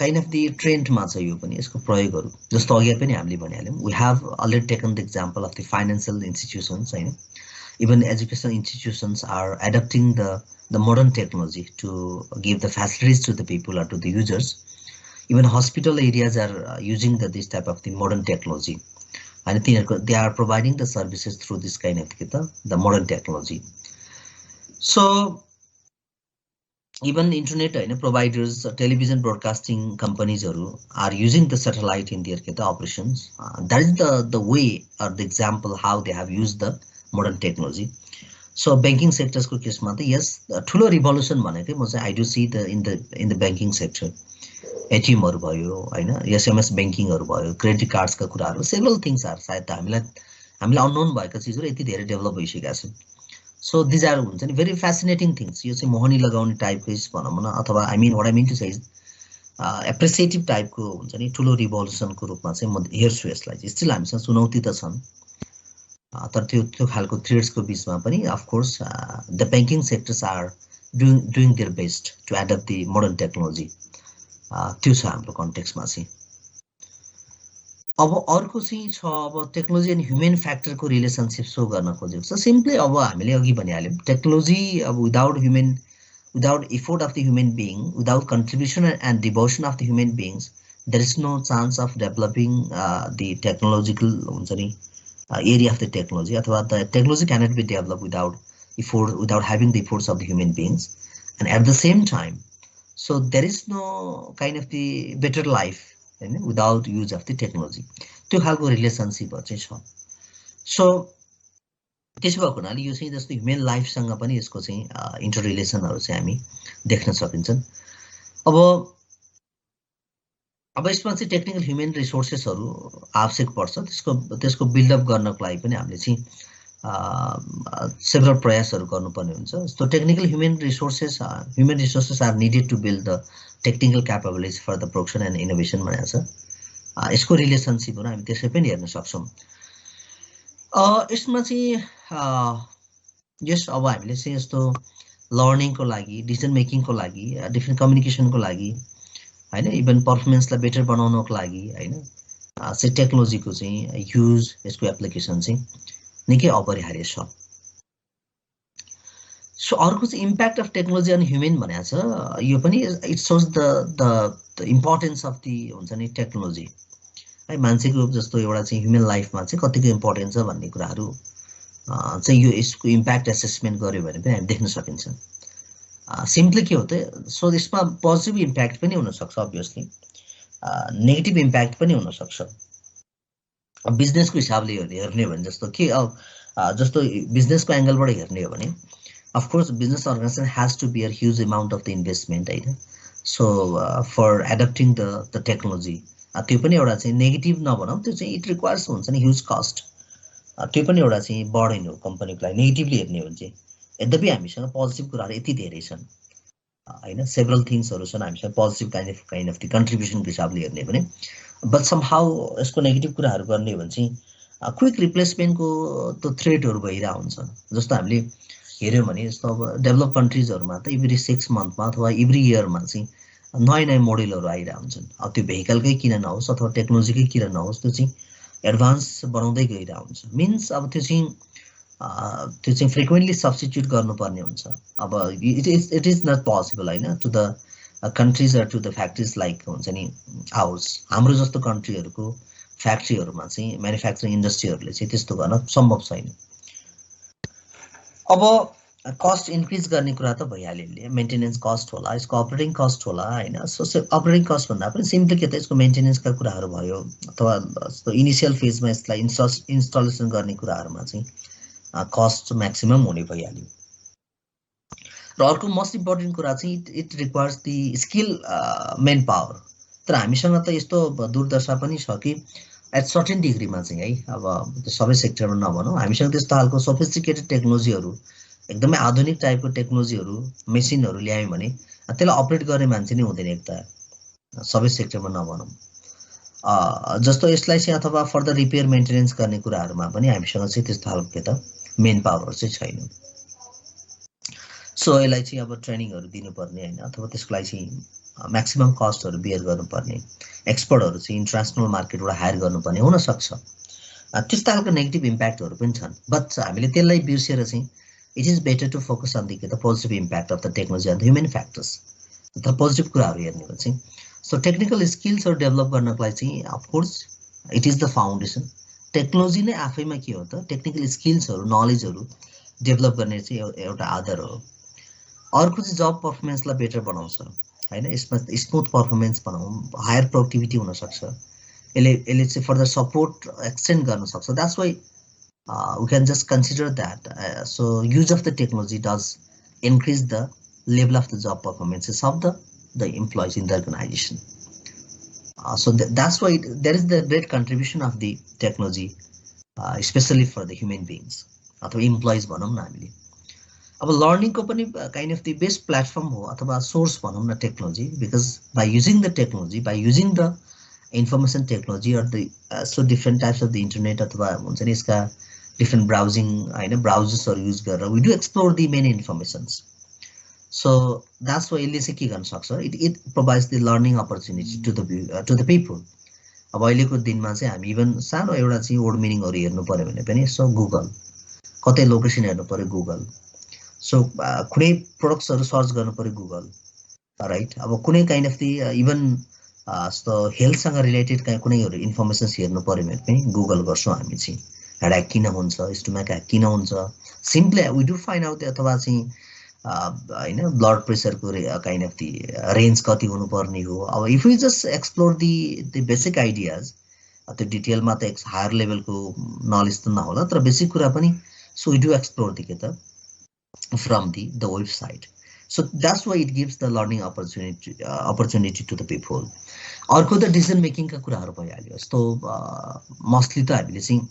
काइन्ड अफ दि ट्रेन्डमा छ यो पनि यसको प्रयोगहरू। जस्तो अघि पनि हामीले भनिहाल्यौँ, we have already taken the example of the financial institutions होइन, even education institutions are adapting the modern technology to give the facilities to the people are to the users. Even hospital areas are using this type of the modern technology and they are providing the services through this kind of the modern technology. So even internet providers, television broadcasting companies are using the satellite in their operations. That is the way or the example how they have used the modern technology. So banking sectors ko case ma yes, ठुलो revolution भनेकै म चाहिँ I do see in the banking sector. एटिएमहरू भयो होइन, SMS ब्याङ्किङहरू भयो, credit कार्ड्सका कुराहरू, several things are सायद त हामीलाई अननोन भएका चिजहरू यति धेरै डेभलप भइसकेका छन्। सो दिज आर हुन्छ नि भेरी फेसिनेटिङ थिङ्स। यो चाहिँ मोहनी लगाउने टाइपको भनौँ न, अथवा I mean what I mean to say appreciative टाइपको हुन्छ नि ठुलो रिभोल्युसनको रूपमा चाहिँ म हेर्छु यसलाई। स्टिल हामीसँग चुनौती त छन्, तर त्यो खालको थ्रेड्सको बिचमा पनि of course the banking sectors are doing their best to adapt the modern technology. त्यो छ हाम्रो कन्टेक्स्टमा चाहिँ। अब अर्को चाहिँ छ अब टेक्नोलोजी एन्ड ह्युमन फ्याक्टरको रिलेसनसिप सो गर्न खोजेको छ। सिम्पली अब हामीले अघि भनिहाल्यौँ, टेक्नोलोजी अब without effort of the human being, without contribution and devotion of the human beings, there is no chance of developing the technological हुन्छ नि एरिया अफ द टेक्नोलोजी, अथवा the technology cannot be develop without having the efforts of the human beings. And at the same time so there is no kind of the better life without use of the technology. त्यो खालको रिलेसनसिपहरू चाहिँ छ। So त्यसो भएको हुनाले यो चाहिँ जस्तो ह्युमन लाइफसँग पनि यसको चाहिँ इन्टर रिलेसनहरू चाहिँ हामी देख्न सकिन्छन्। अब यसमा चाहिँ टेक्निकल ह्युमन रिसोर्सेसहरू आवश्यक पर्छ। त्यसको बिल्डअप गर्नको लागि पनि हामीले चाहिँ सेभरल प्रयासहरू गर्नुपर्ने हुन्छ। जस्तो technical human resources are needed to build the technical capabilities for the production and innovation भनेको छ। यसको रिलेसनसिपहरू हामी त्यसै पनि हेर्न सक्छौँ। यसमा चाहिँ यस अब हामीले चाहिँ यस्तो लर्निङको लागि, डिसिजन मेकिङको लागि, डिफ्रेन्ट कम्युनिकेसनको लागि होइन, इभन पर्फर्मेन्सलाई बेटर बनाउनको लागि होइन चाहिँ टेक्नोलोजीको चाहिँ युज, यसको एप्लिकेसन चाहिँ निकै अपरिहार्य छ। सो अर्को चाहिँ impact of technology on human भनेको छ। यो पनि it shows the importance of the हुन्छ नि टेक्नोलोजी है, मान्छेको जस्तो एउटा चाहिँ ह्युमन लाइफमा चाहिँ कतिको इम्पोर्टेन्स छ भन्ने कुराहरू चाहिँ यो यसको इम्प्याक्ट एसेसमेन्ट गर्यो भने पनि हामी देख्न सकिन्छ। सिम्पली के हो त, सो यसमा पोजिटिभ इम्प्याक्ट पनि हुनसक्छ, अभियसली नेगेटिभ इम्प्याक्ट पनि हुनसक्छ। बिजनेसको हिसाबले हेर्ने हो भने जस्तो के जस्तो बिजनेसको एङ्गलबाट हेर्ने हो भने of course business organization has to bear huge amount of the investment होइन। So for adapting the technology त्यो पनि एउटा चाहिँ नेगेटिभ नभनौँ, त्यो चाहिँ इट रिक्वायर्स हुन्छ नि ह्युज कस्ट। त्यो पनि एउटा चाहिँ बर्डन हो कम्पनीको लागि नेगेटिभली हेर्ने हो भने चाहिँ। यद्यपि हामीसँग पोजिटिभ कुराहरू यति धेरै छन् होइन, सेभरल थिङ्सहरू छन् हामीसँग पोजिटिभ काइन्ड अफ द कन्ट्रिब्युसनको हिसाबले हेर्ने भने। बट समहाउ यसको नेगेटिभ कुराहरू गर्ने हो भने चाहिँ क्विक रिप्लेसमेन्टको त्यो थ्रेटहरू भइरहेको हुन्छ। जस्तो हामीले हेऱ्यौँ भने जस्तो अब डेभलप कन्ट्रिजहरूमा त एभ्री 6 मन्थमा अथवा एभ्री इयरमा चाहिँ नयाँ मोडलहरू आइरहेको हुन्छन्। अब त्यो भेहिकलकै किन नहोस् अथवा टेक्नोलोजीकै किन नहोस्, त्यो चाहिँ एडभान्स बनाउँदै गइरहेको हुन्छ। मिन्स अब त्यो चाहिँ त्यो चाहिँ फ्रिक्वेन्टली सब्स्टिट्युट गर्नुपर्ने हुन्छ अब इट इज नट पोसिबल हैन to the countries or to the factories like हुन्छ नि आवर्स हाम्रो जस्तो कन्ट्रीहरूको फ्याक्ट्रीहरूमा चाहिँ म्यानुफ्याक्चरिङ इन्डस्ट्रीहरूले चाहिँ त्यस्तो गर्न सम्भव छैन अब कस्ट इन्क्रिज गर्ने कुरा त भइहाल्यो मेन्टेनेन्स कस्ट होला यसको अपरेटिङ कस्ट होला हैन सो अपरेटिङ कस्ट भन्दा पनि सिम्पली के त यसको मेन्टेनेन्सका कुराहरू भयो अथवा जस्तो इनिशियल फेजमा यसलाई इन्स्टलेसन गर्ने कुराहरूमा चाहिँ कस्ट म्याक्सिमम हुने भइहाल्यो र अर्को मोस्ट इम्पोर्टेन्ट कुरा चाहिँ it requires the skill main power तर हामीसँग त यस्तो दुर्दशा पनि छ कि एट सर्टेन डिग्रीमा चाहिँ है अब सबै सेक्टरमा नभनौँ हामीसँग त्यस्तो खालको सोफिस्टिकेटेड टेक्नोलोजीहरू एकदमै आधुनिक टाइपको टेक्नोलोजीहरू मेसिनहरू ल्यायौँ भने त्यसलाई अपरेट गर्ने मान्छे नै हुँदैन एक त सबै सेक्टरमा नभनौँ जस्तो यसलाई चाहिँ अथवा फर्दर रिपेयर मेन्टेनेन्स गर्ने कुराहरूमा पनि हामीसँग चाहिँ त्यस्तो खालको के त मेन पावरहरू चाहिँ छैन सो यसलाई चाहिँ अब ट्रेनिङहरू दिनुपर्ने हैन अथवा त्यसको लागि चाहिँ म्याक्सिमम कस्टहरू बियर गर्नुपर्ने एक्सपर्टहरू चाहिँ इन्टरनेसनल मार्केटबाट हायर गर्नुपर्ने हुन सक्छ त्यस्तो खालको नेगेटिभ इम्प्याक्टहरू पनि छन् बट हामीले त्यसलाई बिर्सेर चाहिँ it is better to focus on the positive impact of the technology on the human factors अथवा पोजिटिभ कुराहरू हेर्ने हो चाहिँ सो टेक्निकल स्किल्सहरू डेभलप गर्नको लागि चाहिँ of course it is the foundation technology नै आफैमा के हो त टेक्निकल स्किल्सहरू नलेजहरू डेभलप गर्ने चाहिँ एउटा आधार हो अर्को चाहिँ जब पर्फर्मेन्सलाई बेटर बनाउँछ हैन यसमा स्मुथ पर्फर्मेन्स बनाउँ हायर प्रोडक्टिभिटी हुन सक्छ यसले चाहिँ फर्दर सपोर्ट एक्सटेन्ड गर्न सक्छ that's why we can just consider that so use of the technology does increase the level of the job performances of the employees in the organization so that's why there is the great contribution of the technology especially for the human beings अथवा employees भनौँ न हामीले अब learning को पनि kind of the best platform हो अथवा source भनौँ न technology because by using the technology by using the information technology or the so different types of the internet अथवा हुन्छ नि यसका different browsing browsers use गरेर we do explore the many informations so that's why यसले चाहिँ के गर्न सक्छ it provides the learning opportunity to the people अब अहिलेको दिनमा चाहिँ हामी इभन सानो एउटा चाहिँ वर्ड मिनिङहरू हेर्नु पर्यो भने पनि सो गुगल कतै लोकेसन हेर्नु पर्यो गुगल सो कुनै प्रोडक्ट्सहरू सर्च गर्नु पर्यो गुगल राइट अब कुनै काइन्ड अफ दि इभन जस्तो हेल्थसँग रिलेटेड कुनै इन्फर्मेसन्स हेर्नु पर्यो भने पनि गुगल गर्छौँ हामी चाहिँ हेडेक किन हुन्छ स्टोमक किन हुन्छ simply we do find out अथवा चाहिँ हैन ब्लड प्रेसरको काइन्ड अफ दि रेन्ज कति हुनुपर्ने हो अब if you just explore the basic ideas त्यो डिटेलमा त हायर लेभलको नलेज त नहोला तर बेसिक कुरा पनि so we do explore the के त from the website so that's why it gives the learning opportunity to the people अर्को त डिसिजन मेकिङका कुराहरू भइहाल्यो जस्तो मोस्टली त हामीले चाहिँ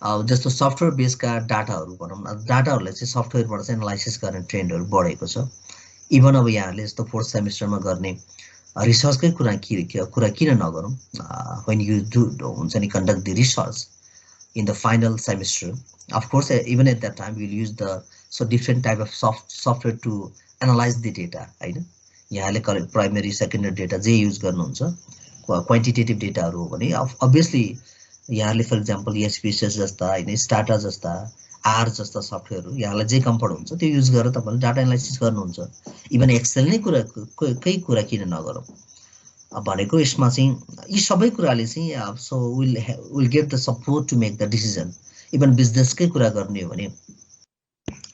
जस्तो सफ्टवेयर बेसका डाटाहरू भनौँ न डाटाहरूलाई चाहिँ सफ्टवेयरबाट चाहिँ एनालाइसिस गर्ने ट्रेन्डहरू बढेको छ इभन अब यहाँहरूले जस्तो फोर्थ सेमिस्टरमा गर्ने रिसर्चकै कुरा किन नगरौँ व्हेन यु डु हुन्छ नि conduct the research in the final semester of course even at that time will use the so different type of software to analyse the data होइन यहाँले प्राइमेरी सेकेन्डरी डेटा जे use गर्नुहुन्छ quantitative डेटाहरू हो भने obviously यहाँले फर इक्जाम्पल एसपीएसएस जस्ता होइन स्टाटा जस्ता आर जस्ता सफ्टवेयरहरू यहाँलाई जे कम्फर्ट हुन्छ त्यो युज गरेर तपाईँले डाटा एनालाइसिस गर्नुहुन्छ इभन एक्सेल नै केही कुरा किन नगरौँ भनेको यसमा चाहिँ यी सबै कुराले चाहिँ so will get the support to make the decision even बिजनेसकै कुरा गर्ने हो भने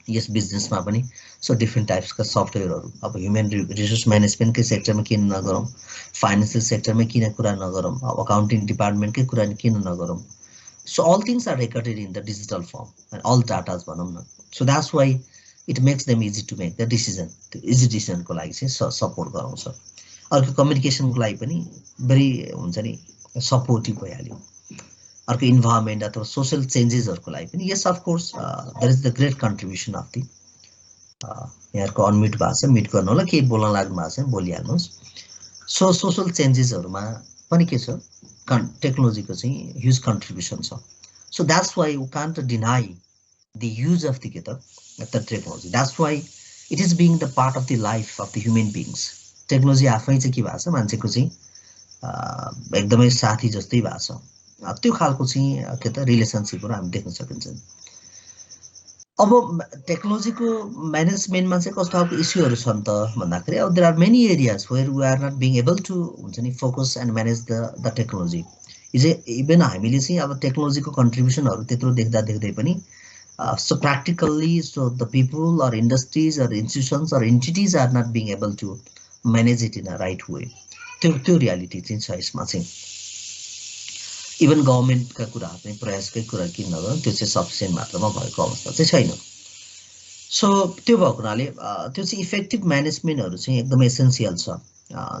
यस बिजनेसमा पनि सो डिफ्रेन्ट टाइप्सका सफ्टवेयरहरू अब ह्युमन रिसोर्स म्यानेजमेन्टकै सेक्टरमा किन नगरौँ फाइनेन्सियल सेक्टरमा किन कुरा नगरौँ अकाउन्टिङ डिपार्टमेन्टकै कुरा किन नगरौँ so all things are recorded in the digital form and all datas भनौँ न so that's why it makes them easy to make the decision त्यो इजी डिसिजनको लागि चाहिँ सपोर्ट गराउँछ अर्को कम्युनिकेसनको लागि पनि भेरी हुन्छ नि सपोर्टिभ भइहाल्यो अर्को इन्भाइरोमेन्ट अथवा सोसल चेन्जेसहरूको लागि पनि yes of course there is the great contribution of the यहाँहरूको अनम्युट भएको छ म्युट गर्नु होला केही बोल्न लाग्नु भएको छ बोलिहाल्नुहोस् सो सोसल चेन्जेसहरूमा पनि के छ टेक्नोलोजीको चाहिँ ह्युज कन्ट्रिब्युसन छ so that's why we can't deny the use of the technology that's why it is being the part of the life of the human beings technology आफै चाहिँ के भएको छ मान्छेको चाहिँ एकदमै साथी जस्तै भएको छ त्यो खालको चाहिँ के त रिलेसनसिपहरू हामी देख्न सकिन्छ अब टेक्नोलोजीको म्यानेजमेन्टमा चाहिँ कस्तो खालको इस्युहरू छन् त भन्दाखेरि अब there are many areas where we are not being able to हुन्छ नि focus and manage the technology even हामीले चाहिँ अब टेक्नोलोजीको कन्ट्रिब्युसनहरू त्यत्रो देख्दै पनि so practically so the people or industries or institutions or entities are not being able to manage it in a right way त्यो reality चाहिँ छ यसमा चाहिँ इभन गभर्मेन्टका कुराहरू चाहिँ प्रयासकै कुरा किन नगरौँ त्यो चाहिँ सफिसियन्ट मात्रामा भएको अवस्था चाहिँ छैन सो त्यो भएको हुनाले त्यो चाहिँ इफेक्टिभ म्यानेजमेन्टहरू चाहिँ एकदमै एसेन्सियल छ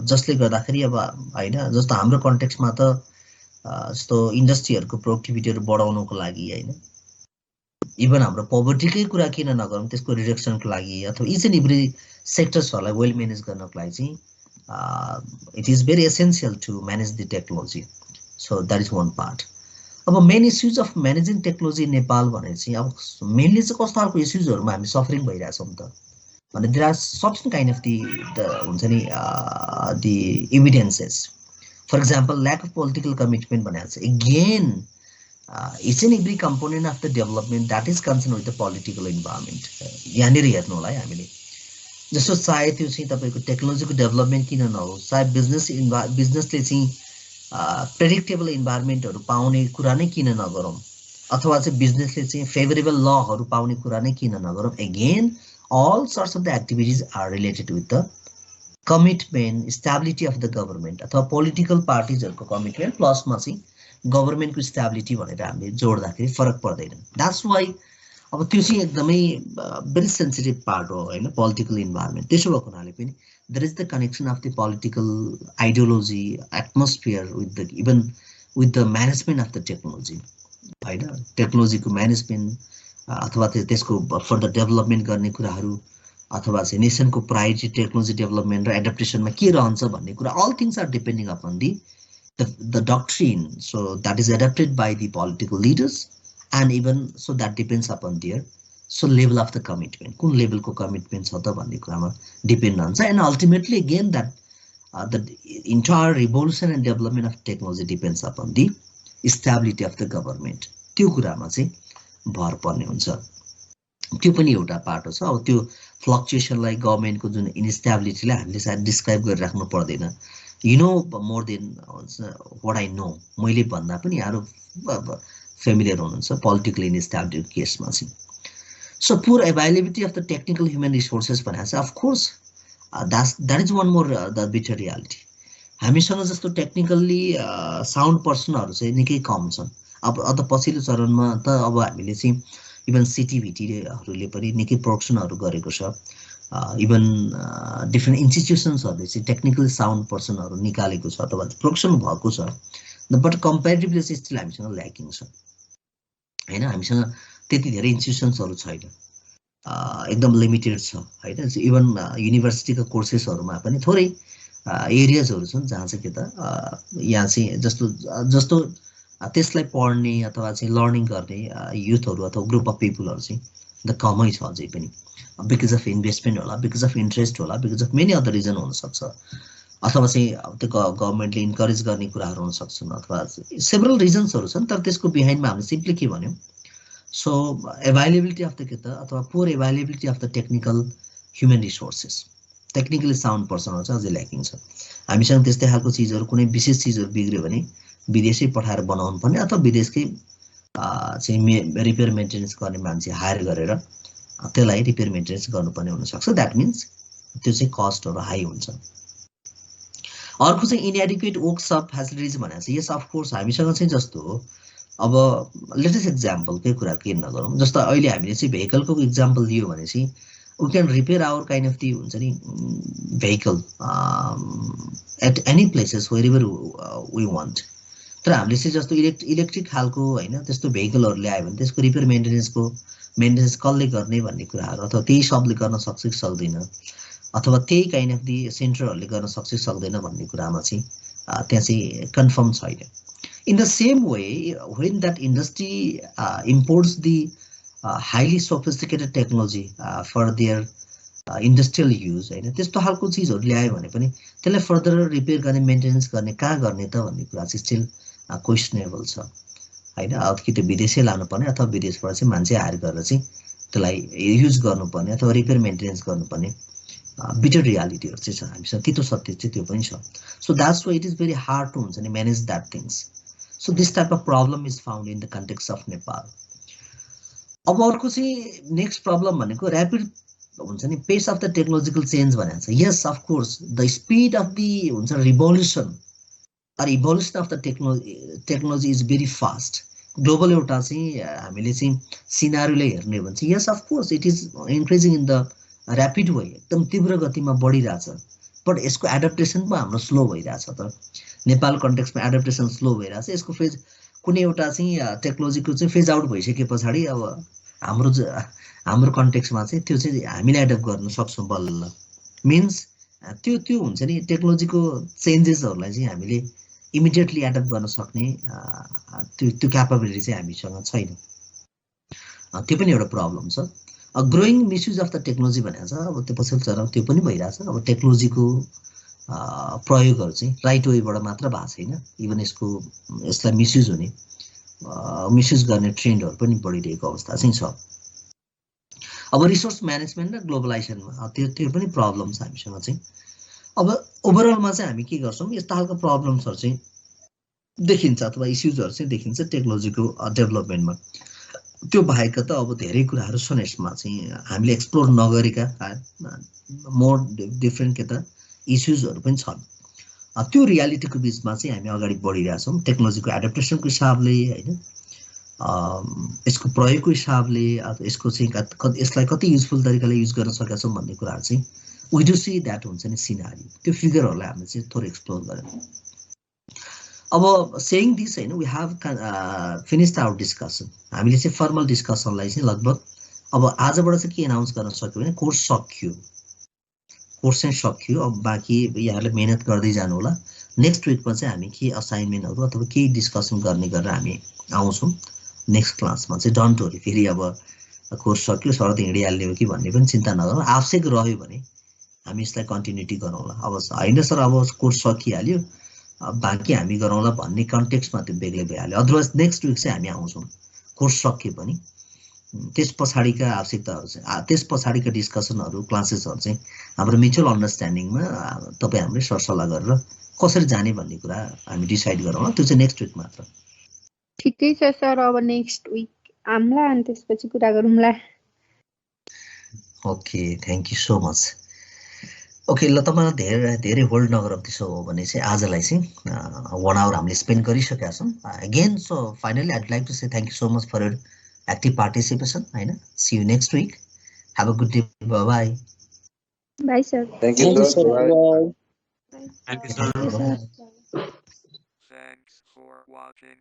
जसले गर्दाखेरि अब होइन जस्तो हाम्रो कन्टेक्स्टमा त जस्तो इन्डस्ट्रीहरूको प्रोडक्टिभिटीहरू बढाउनको लागि होइन इभन हाम्रो पोभर्टीकै कुरा किन नगरौँ त्यसको रिडक्सनको लागि अथवा इच एन्ड एभ्री सेक्टर्सहरूलाई वेल म्यानेज गर्नको लागि चाहिँ it is very essential to manage the technology so that is one part अब main issues of managing technology Nepal भने चाहिँ अब मेनली चाहिँ कस्तो खालको इस्युजहरूमा हामी सफरिङ भइरहेछौँ त भने there are certain kind of the हुन्छ नि the evidences for example lack of political commitment भनेको चाहिँ again each and every component of the development that is concerned with the political environment यहाँनिर हेर्नु होला है हामीले जस्तो चाहे त्यो चाहिँ तपाईँको टेक्नोलोजीको डेभलपमेन्ट किन नहोस् चाहे बिजनेसले चाहिँ प्रेडिक्टेबल इन्भाइरोमेन्टहरू पाउने कुरा नै किन नगरौँ अथवा चाहिँ बिजनेसले चाहिँ फेभरेबल लहरू पाउने कुरा नै किन नगरौँ again all sorts of the activities are related with the commitment stability of the government अथवा पोलिटिकल पार्टिजहरूको कमिटमेन्ट प्लसमा चाहिँ गभर्मेन्टको स्टेबिलिटी भनेर हामीले जोड्दाखेरि फरक पर्दैन द्याट्स वाइ अब त्यो चाहिँ एकदमै भेरी सेन्सिटिभ पार्ट हो होइन पोलिटिकल इन्भाइरोमेन्ट त्यसो भएको हुनाले पनि there is the connection of the political ideology atmosphere with the even with the management of the technology होइन टेक्नोलोजीको म्यानेजमेन्ट अथवा त्यसको फर्दर डेभलपमेन्ट गर्ने कुराहरू अथवा चाहिँ नेसनको प्रायोरिटी टेक्नोलोजी डेभलपमेन्ट र एडप्टेसनमा के रहन्छ भन्ने कुरा all things are depending upon the doctrine so that is adapted by the political leaders and even so that depends upon their so level of the commitment kun level ko commitment cha ta bhanne kura ma depend huncha and ultimately again that the entire revolution and development of technology depends upon the stability of the government त्यो कुरामा चाहिँ भर पर्ने हुन्छ त्यो पनि एउटा part हो अब त्यो फ्लक्चुएसनलाई गभर्मेन्टको जुन इन्स्टेबिलिटीलाई हामीले सायद डिस्क्राइब गरिराख्नु पर्दैन you know more than what I know मैले भन्दा पनि यार फेमिलियर हुनुहुन्छ पोलिटिकली इन्स्टेबिलिटी केसमा चाहिँ सो पुर availability of the technical human resources भनेको चाहिँ of course that is one more the bitter reality हामीसँग जस्तो टेक्निकल्ली साउन्ड पर्सनहरू चाहिँ निकै कम छन् अब पछिल्लो चरणमा त अब हामीले चाहिँ इभन सिटिभिटीहरूले पनि निकै प्रोडक्सनहरू गरेको छ इभन डिफ्रेन्ट इन्स्टिट्युसन्सहरूले चाहिँ टेक्निकल साउन्ड पर्सनहरू निकालेको छ अथवा प्रोडक्सन भएको छ बट कम्पेरिटिभली चाहिँ स्टिल हामीसँग ल्याकिङ छ होइन हामीसँग त्यति धेरै इन्स्टिट्युसन्सहरू छैन एकदम लिमिटेड छ होइन इभन युनिभर्सिटीका कोर्सेसहरूमा पनि थोरै एरियाजहरू छन् जहाँ चाहिँ के त यहाँ चाहिँ जस्तो त्यसलाई पढ्ने अथवा चाहिँ लर्निङ गर्ने युथहरू अथवा ग्रुप अफ पिपुलहरू चाहिँ द कमै छ अझै पनि बिकज अफ इन्भेस्टमेन्ट होला बिकज अफ इन्ट्रेस्ट होला because of many other reason हुनसक्छ अथवा चाहिँ त्यो गभर्मेन्टले इन्करेज गर्ने कुराहरू हुन सक्छन् अथवा सेभरल रिजन्सहरू छन् तर त्यसको बिहाइन्डमा हामीले सिम्पली के भन्यौँ सो एभाइलेबिलिटी अफ द के त अथवा poor availability of the technical human resources technically sound पर्सनहरू चाहिँ अझै ल्याकिङ छ हामीसँग त्यस्तै खालको चिजहरू कुनै विशेष चिजहरू बिग्रियो भने विदेशै पठाएर बनाउनु पर्ने अथवा विदेशकै चाहिँ रिपेयर मेन्टेनेन्स गर्ने मान्छे हायर गरेर त्यसलाई रिपेयर मेन्टेनेन्स गर्नुपर्ने हुनसक्छ द्याट मिन्स त्यो चाहिँ कस्टहरू हाई हुन्छ अर्को चाहिँ इनएडिक्वेट वर्कसप फेसिलिटिज भनेको चाहिँ यस अफकोर्स हामीसँग चाहिँ जस्तो हो अब लेटेस्ट एक्जाम्पलकै कुरा के नगरौँ जस्तो अहिले हामीले चाहिँ भेहिकलको इक्जाम्पल दियो भने चाहिँ we can repair our kind of the हुन्छ नि vehicle at any places wherever we want तर हामीले चाहिँ जस्तो इलेक्ट्रिक खालको होइन त्यस्तो भेहिकलहरू ल्यायो भने त्यसको रिपेयर मेन्टेनेन्स कसले गर्ने भन्ने कुराहरू अथवा त्यही सबले गर्न सक्छ कि सक्दैन अथवा त्यही काइन्ड अफ दि सेन्टरहरूले गर्न सक्छ कि सक्दैन भन्ने कुरामा चाहिँ त्यहाँ चाहिँ कन्फर्म छैन in the same way when that industry imports the highly sophisticated technology for their industrial use होइन त्यस्तो खालको चिजहरू ल्यायो भने पनि त्यसलाई फर्दर रिपेयर गर्ने मेन्टेनेन्स गर्ने कहाँ गर्ने त भन्ने कुरा चाहिँ स्टिल क्वेसनेबल छ होइन अब कि त्यो विदेशै लानुपर्ने अथवा विदेशबाट चाहिँ मान्छे हायर गरेर चाहिँ त्यसलाई युज गर्नुपर्ने अथवा रिपेयर मेन्टेनेन्स गर्नुपर्ने बिटर रियालिटीहरू चाहिँ छ हामीसँग, तितो सत्य चाहिँ त्यो पनि छ। So that's why it is very hard to हुन्छ नि manage that things. So this type of problem is found in the context of Nepal. अब अर्को चाहिँ नेक्स्ट प्रब्लम भनेको ऱ्यापिड हुन्छ नि पेस अफ द टेक्नोलोजिकल चेन्ज भनेको छ। Yes of course the speed of the हुन्छ revolution or evolution of the technology is very fast. Global एउटा चाहिँ हामीले चाहिँ सिनारीले हेर्ने हो भने चाहिँ yes of course it is increasing in the rapid way, एकदम तीव्र गतिमा बढिरहेछ। बट यसको एडप्टेसन पो हाम्रो स्लो भइरहेछ। त नेपाल कन्टेक्स्टमा एडप्टेसन स्लो भइरहेछ। यसको फेज कुनै एउटा चाहिँ टेक्नोलोजीको चाहिँ फेज आउट भइसके पछाडि अब हाम्रो कन्टेक्स्टमा चाहिँ त्यो चाहिँ हामीले एडप्ट गर्न सक्छौँ बल्ल। मिन्स त्यो हुन्छ नि टेक्नोलोजीको चेन्जेसहरूलाई चाहिँ हामीले इमिडिएटली एडप्ट गर्न सक्ने त्यो क्यापेबिलिटी चाहिँ हामीसँग छैन। त्यो पनि एउटा प्रब्लम छ। Growing misuse of the technology भनेको छ। अब त्यो पछिल्लो चरण त्यो पनि भइरहेछ। अब टेक्नोलोजीको प्रयोगहरू चाहिँ राइट वेबाट मात्र भएको छैन, इभन यसलाई मिसयुज हुने मिसयुज गर्ने ट्रेन्डहरू पनि बढिरहेको अवस्था चाहिँ छ। अब रिसोर्स म्यानेजमेन्ट र ग्लोबलाइजेसनमा त्यो पनि प्रब्लम छ हामीसँग चाहिँ। अब ओभरअलमा चाहिँ हामी के गर्छौँ, यस्ता खालको प्रब्लम्सहरू चाहिँ देखिन्छ अथवा इस्युजहरू चाहिँ देखिन्छ टेक्नोलोजीको डेभलपमेन्टमा। त्यो बाहेक त अब धेरै कुराहरू छन् यसमा चाहिँ हामीले एक्सप्लोर नगरेका मोर डिफ्रेन्ट के त इस्युजहरू पनि छन्। त्यो रियालिटीको बिचमा चाहिँ हामी अगाडि बढिरहेछौँ टेक्नोलोजीको एडप्टेसनको हिसाबले होइन, यसको प्रयोगको हिसाबले, यसको चाहिँ यसलाई कति युजफुल तरिकाले युज गर्न सकेका छौँ भन्ने कुराहरू चाहिँ वी डु सी द्याट हुन्छ नि सिनारी। त्यो फिगरहरूलाई हामीले चाहिँ थोरै एक्सप्लोर गऱ्यौँ। अब सेयिङ दिस होइन, we have finished our discussion. हामीले चाहिँ फर्मल डिस्कसनलाई चाहिँ लगभग अब आजबाट चाहिँ के एनाउन्स गर्न सक्यो भने कोर्स चाहिँ सकियो। अब बाँकी यहाँहरूले मेहनत गर्दै जानु होला। नेक्स्ट विकमा चाहिँ हामी के असाइनमेन्टहरू अथवा केही डिस्कसन गर्ने गरेर हामी आउँछौँ नेक्स्ट क्लासमा चाहिँ। डन्ट वरी, फेरि अब कोर्स सक्यो सडक हिँडिहाल्ने हो कि भन्ने पनि चिन्ता नगरौँ। आवश्यक रह्यो भने हामी यसलाई कन्टिन्युटी गरौँला। अब होइन सर अब कोर्स सकिहाल्यो बाँकी हामी गरौँला भन्ने कन्टेक्स्टमा त्यो बेग्लै भइहाल्यो। अदरवाइज नेक्स्ट विक चाहिँ हामी आउँछौँ कोर्स सके पनि। त्यस पछाडिका आवश्यकताहरू चाहिँ त्यस पछाडिका डिस्कसनहरू क्लासेसहरू चाहिँ हाम्रो म्युचुअल अन्डरस्ट्यान्डिङमा तपाईँ हामीले सरसल्लाह गरेर कसरी जाने भन्ने कुरा हामी डिसाइड गरौँ। त्यो चाहिँ नेक्स्ट विक मात्र। ठिकै छ सर, अब नेक्स्ट विक आउँला अनि त्यसपछि कुरा गरौँला। Okay, thank you so much. Okay, ल तपाईँलाई धेरै होल्ड नगरौँ। त्यसो हो भने चाहिँ आजलाई चाहिँ 1 आवर हामीले स्पेन्ड गरिसकेका छौँ again. So finally I'd like to say thank you so much for your active participation होइन। See you next week. Have a good day. Bye bye sir. Thank you, sir. Bye. Thank you, sir. Thanks for watching.